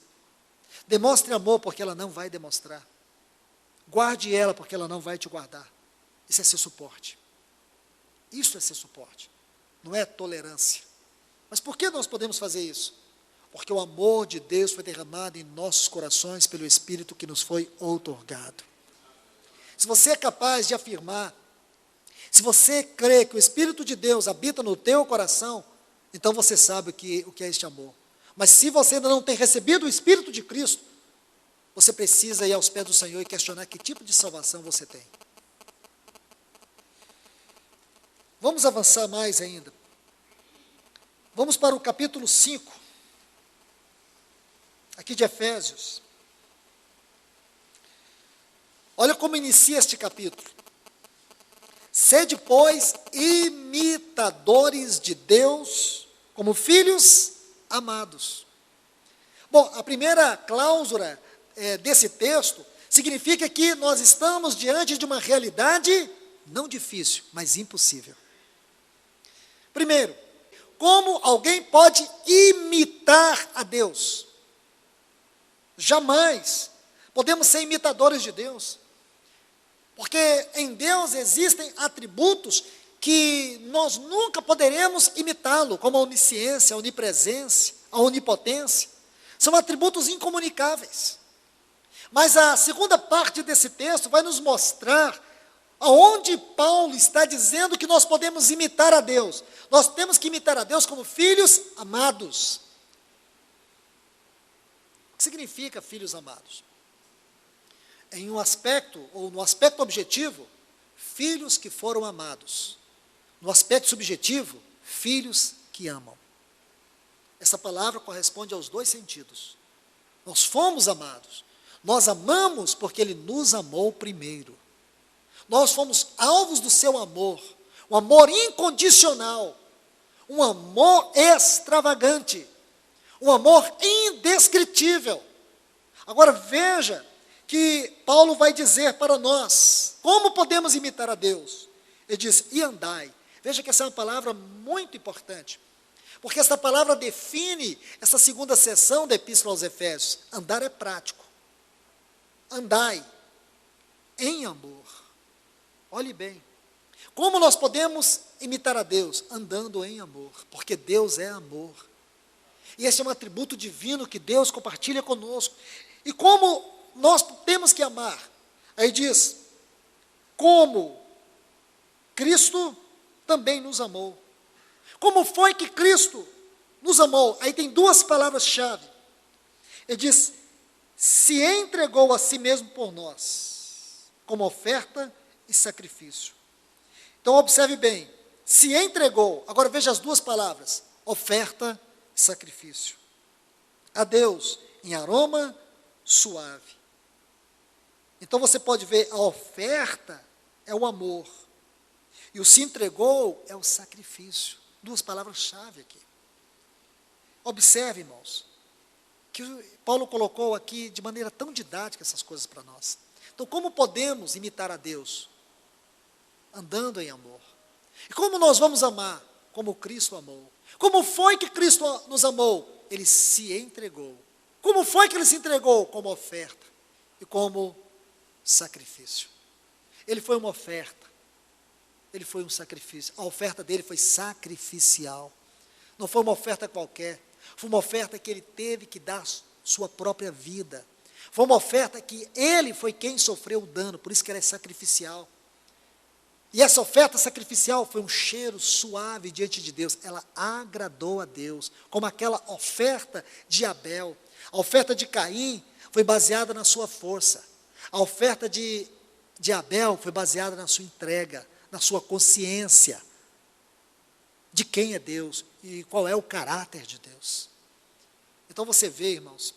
Demonstre amor porque ela não vai demonstrar. Guarde ela porque ela não vai te guardar. Isso é ser suporte. Isso é ser suporte. Não é tolerância. Mas por que nós podemos fazer isso? Porque o amor de Deus foi derramado em nossos corações pelo Espírito que nos foi outorgado. Se você é capaz de afirmar, se você crê que o Espírito de Deus habita no teu coração, então você sabe o que é este amor. Mas se você ainda não tem recebido o Espírito de Cristo, você precisa ir aos pés do Senhor e questionar que tipo de salvação você tem. Vamos avançar mais ainda. Vamos para o capítulo 5, aqui de Efésios. Olha como inicia este capítulo. Sede, pois, imitadores de Deus, como filhos amados. Bom, a primeira cláusula desse texto significa que nós estamos diante de uma realidade não difícil, mas impossível. Primeiro, como alguém pode imitar a Deus? Jamais podemos ser imitadores de Deus. Porque em Deus existem atributos que nós nunca poderemos imitá-lo, como a onisciência, a onipresença, a onipotência. São atributos incomunicáveis. Mas a segunda parte desse texto vai nos mostrar aonde Paulo está dizendo que nós podemos imitar a Deus. Nós temos que imitar a Deus como filhos amados. O que significa filhos amados? Em um aspecto, ou no aspecto objetivo, filhos que foram amados. No aspecto subjetivo, filhos que amam. Essa palavra corresponde aos dois sentidos. Nós fomos amados. Nós amamos porque Ele nos amou primeiro. Nós fomos alvos do seu amor, um amor incondicional, um amor extravagante, um amor indescritível. Agora veja que Paulo vai dizer para nós, como podemos imitar a Deus? Ele diz, e andai. Veja que essa é uma palavra muito importante, porque essa palavra define essa segunda seção da Epístola aos Efésios. Andar é prático. Andai em amor. Olhe bem, como nós podemos imitar a Deus? Andando em amor, porque Deus é amor. E esse é um atributo divino que Deus compartilha conosco. E como nós temos que amar? Aí diz, como Cristo também nos amou. Como foi que Cristo nos amou? Aí tem duas palavras-chave. Ele diz, se entregou a si mesmo por nós, como oferta e sacrifício. Então observe bem, se entregou, agora veja as duas palavras, oferta e sacrifício. A Deus em aroma suave. Então você pode ver, a oferta é o amor, e o se entregou é o sacrifício. Duas palavras-chave aqui. Observe, irmãos, que Paulo colocou aqui de maneira tão didática essas coisas para nós. Então, como podemos imitar a Deus? Andando em amor. E como nós vamos amar? Como Cristo amou. Como foi que Cristo nos amou? Ele se entregou. Como foi que Ele se entregou? Como oferta e como sacrifício. Ele foi uma oferta. Ele foi um sacrifício. A oferta dele foi sacrificial. Não foi uma oferta qualquer. Foi uma oferta que ele teve que dar sua própria vida. Foi uma oferta que ele foi quem sofreu o dano, por isso que ela é sacrificial. E essa oferta sacrificial foi um cheiro suave diante de Deus. Ela agradou a Deus, como aquela oferta de Abel. A oferta de Caim foi baseada na sua força. A oferta de Abel foi baseada na sua entrega, na sua consciência de quem é Deus e qual é o caráter de Deus. Então você vê, irmãos,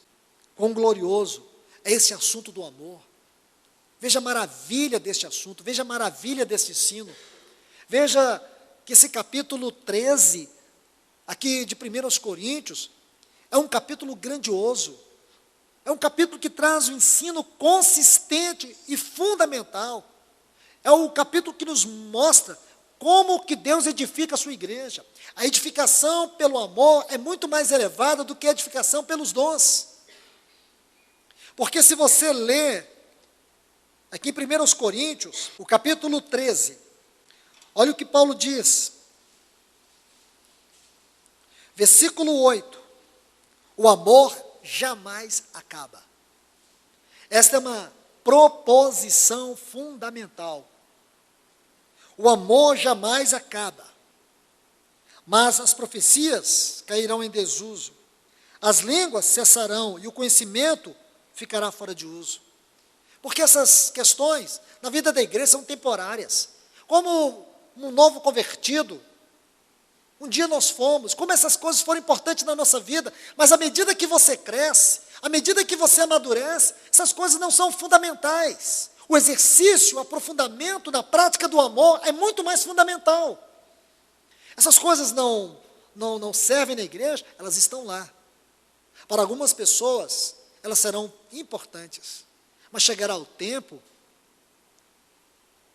quão glorioso é esse assunto do amor. Veja a maravilha deste assunto, veja a maravilha deste ensino. Veja que esse capítulo 13, aqui de 1 Coríntios, é um capítulo grandioso. É um capítulo que traz um ensino consistente e fundamental. É o capítulo que nos mostra como que Deus edifica a sua igreja. A edificação pelo amor é muito mais elevada do que a edificação pelos dons. Porque se você ler aqui em 1 Coríntios, o capítulo 13, olha o que Paulo diz. Versículo 8. O amor jamais acaba. Esta é uma proposição fundamental. O amor jamais acaba, mas as profecias cairão em desuso, as línguas cessarão e o conhecimento ficará fora de uso. Porque essas questões na vida da igreja são temporárias. Como um novo convertido, um dia nós fomos, como essas coisas foram importantes na nossa vida, mas à medida que você cresce, à medida que você amadurece, essas coisas não são fundamentais. O exercício, o aprofundamento na prática do amor é muito mais fundamental. Essas coisas não servem na igreja, elas estão lá. Para algumas pessoas, elas serão importantes. Mas chegará o tempo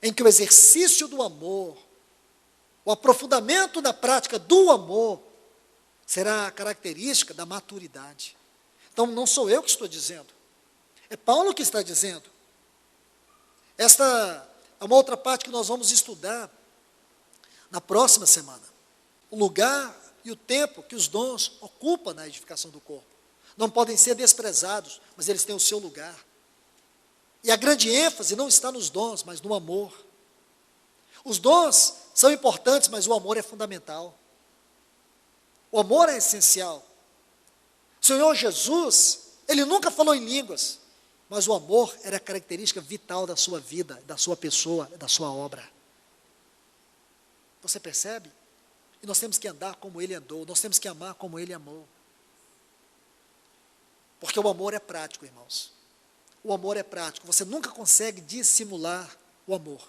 em que o exercício do amor, o aprofundamento na prática do amor, será a característica da maturidade. Então, não sou eu que estou dizendo. É Paulo que está dizendo. Esta é uma outra parte que nós vamos estudar na próxima semana. O lugar e o tempo que os dons ocupam na edificação do corpo. Não podem ser desprezados, mas eles têm o seu lugar. E a grande ênfase não está nos dons, mas no amor. Os dons são importantes, mas o amor é fundamental. O amor é essencial. O Senhor Jesus, Ele nunca falou em línguas, mas o amor era a característica vital da sua vida, da sua pessoa, da sua obra. Você percebe? E nós temos que andar como Ele andou, nós temos que amar como Ele amou. Porque o amor é prático, irmãos. O amor é prático. Você nunca consegue dissimular o amor.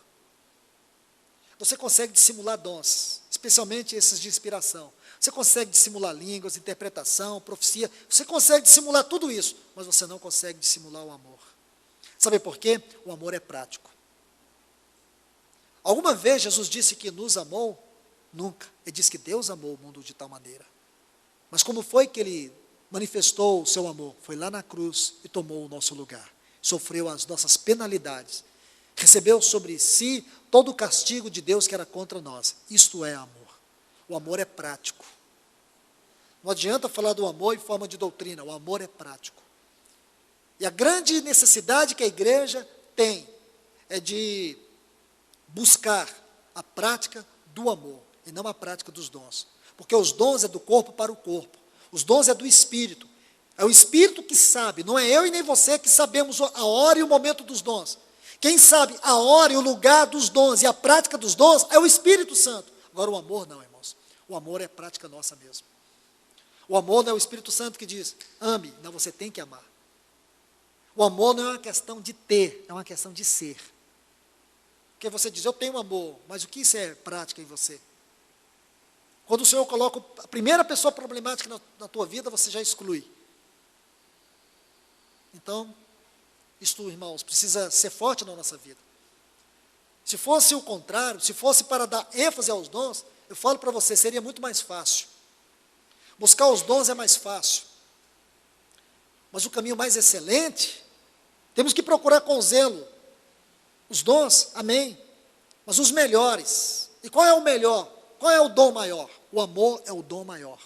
Você consegue dissimular dons, especialmente esses de inspiração. Você consegue dissimular línguas, interpretação, profecia. Você consegue dissimular tudo isso, mas você não consegue dissimular o amor. Sabe por quê? O amor é prático. Alguma vez Jesus disse que nos amou? Nunca. Ele disse que Deus amou o mundo de tal maneira. Mas como foi que Ele manifestou o seu amor? Foi lá na cruz e tomou o nosso lugar. Sofreu as nossas penalidades. Recebeu sobre si todo o castigo de Deus que era contra nós. Isto é amor. O amor é prático. Não adianta falar do amor em forma de doutrina. O amor é prático. E a grande necessidade que a igreja tem é de buscar a prática do amor e não a prática dos dons. Porque os dons é do corpo para o corpo. Os dons é do Espírito. É o Espírito que sabe, não é eu e nem você que sabemos a hora e o momento dos dons. Quem sabe a hora e o lugar dos dons e a prática dos dons é o Espírito Santo. Agora o amor não, irmãos. O amor é prática nossa mesmo. O amor não é o Espírito Santo que diz, ame. Não, você tem que amar. O amor não é uma questão de ter, é uma questão de ser. Porque você diz, eu tenho amor, mas o que isso é prática em você? Quando o Senhor coloca a primeira pessoa problemática na tua vida, você já exclui. Então, isto, irmãos, precisa ser forte na nossa vida. Se fosse o contrário, se fosse para dar ênfase aos dons, eu falo para você, seria muito mais fácil. Buscar os dons é mais fácil. Mas o caminho mais excelente, temos que procurar com zelo os dons, amém, mas os melhores. E qual é o melhor? Qual é o dom maior? O amor é o dom maior.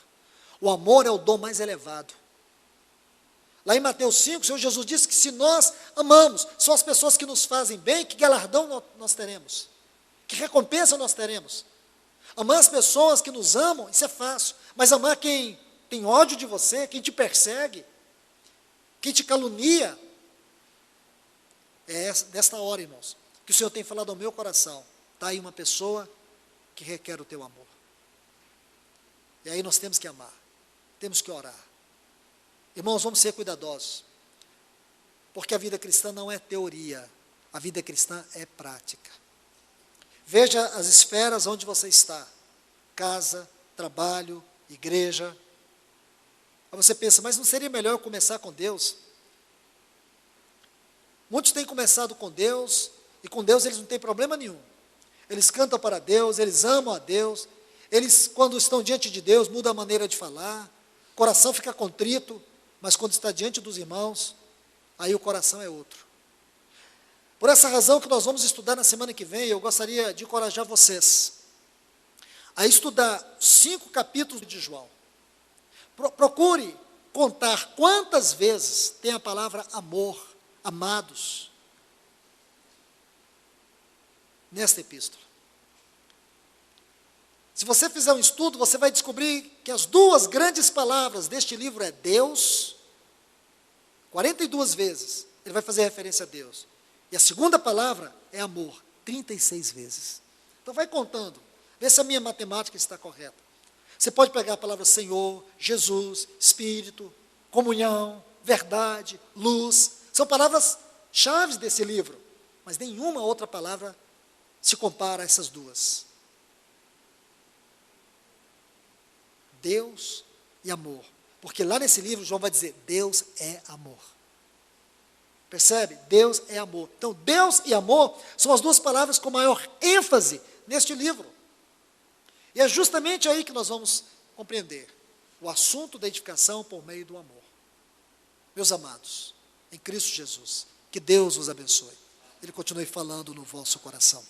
O amor é o dom mais elevado. Lá em Mateus 5, o Senhor Jesus disse que se nós amamos, são as pessoas que nos fazem bem, que galardão nós teremos? Que recompensa nós teremos? Amar as pessoas que nos amam, isso é fácil. Mas amar quem tem ódio de você, quem te persegue, quem te calunia, é nesta hora, irmãos, que o Senhor tem falado ao meu coração. Está aí uma pessoa que requer o teu amor. E aí nós temos que amar, temos que orar. Irmãos, vamos ser cuidadosos, porque a vida cristã não é teoria, a vida cristã é prática. Veja as esferas onde você está, casa, trabalho, igreja. Aí você pensa, mas não seria melhor eu começar com Deus? Muitos têm começado com Deus, e com Deus eles não têm problema nenhum. Eles cantam para Deus, eles amam a Deus, eles, quando estão diante de Deus, mudam a maneira de falar, o coração fica contrito, mas quando está diante dos irmãos, aí o coração é outro. Por essa razão que nós vamos estudar na semana que vem, eu gostaria de encorajar vocês a estudar 5 capítulos de João. Procure contar quantas vezes tem a palavra amor, amados, nesta epístola. Se você fizer um estudo, você vai descobrir que as 2 grandes palavras deste livro é Deus, 42 vezes, ele vai fazer referência a Deus. E a segunda palavra é amor, 36 vezes. Então vai contando, vê se a minha matemática está correta. Você pode pegar a palavra Senhor, Jesus, Espírito, comunhão, verdade, luz. São palavras-chave desse livro, mas nenhuma outra palavra se compara a essas 2. Deus e amor. Porque lá nesse livro, João vai dizer, Deus é amor. Percebe? Deus é amor. Então, Deus e amor são as 2 palavras com maior ênfase neste livro. E é justamente aí que nós vamos compreender o assunto da edificação por meio do amor. Meus amados, em Cristo Jesus, que Deus os abençoe. Ele continue falando no vosso coração.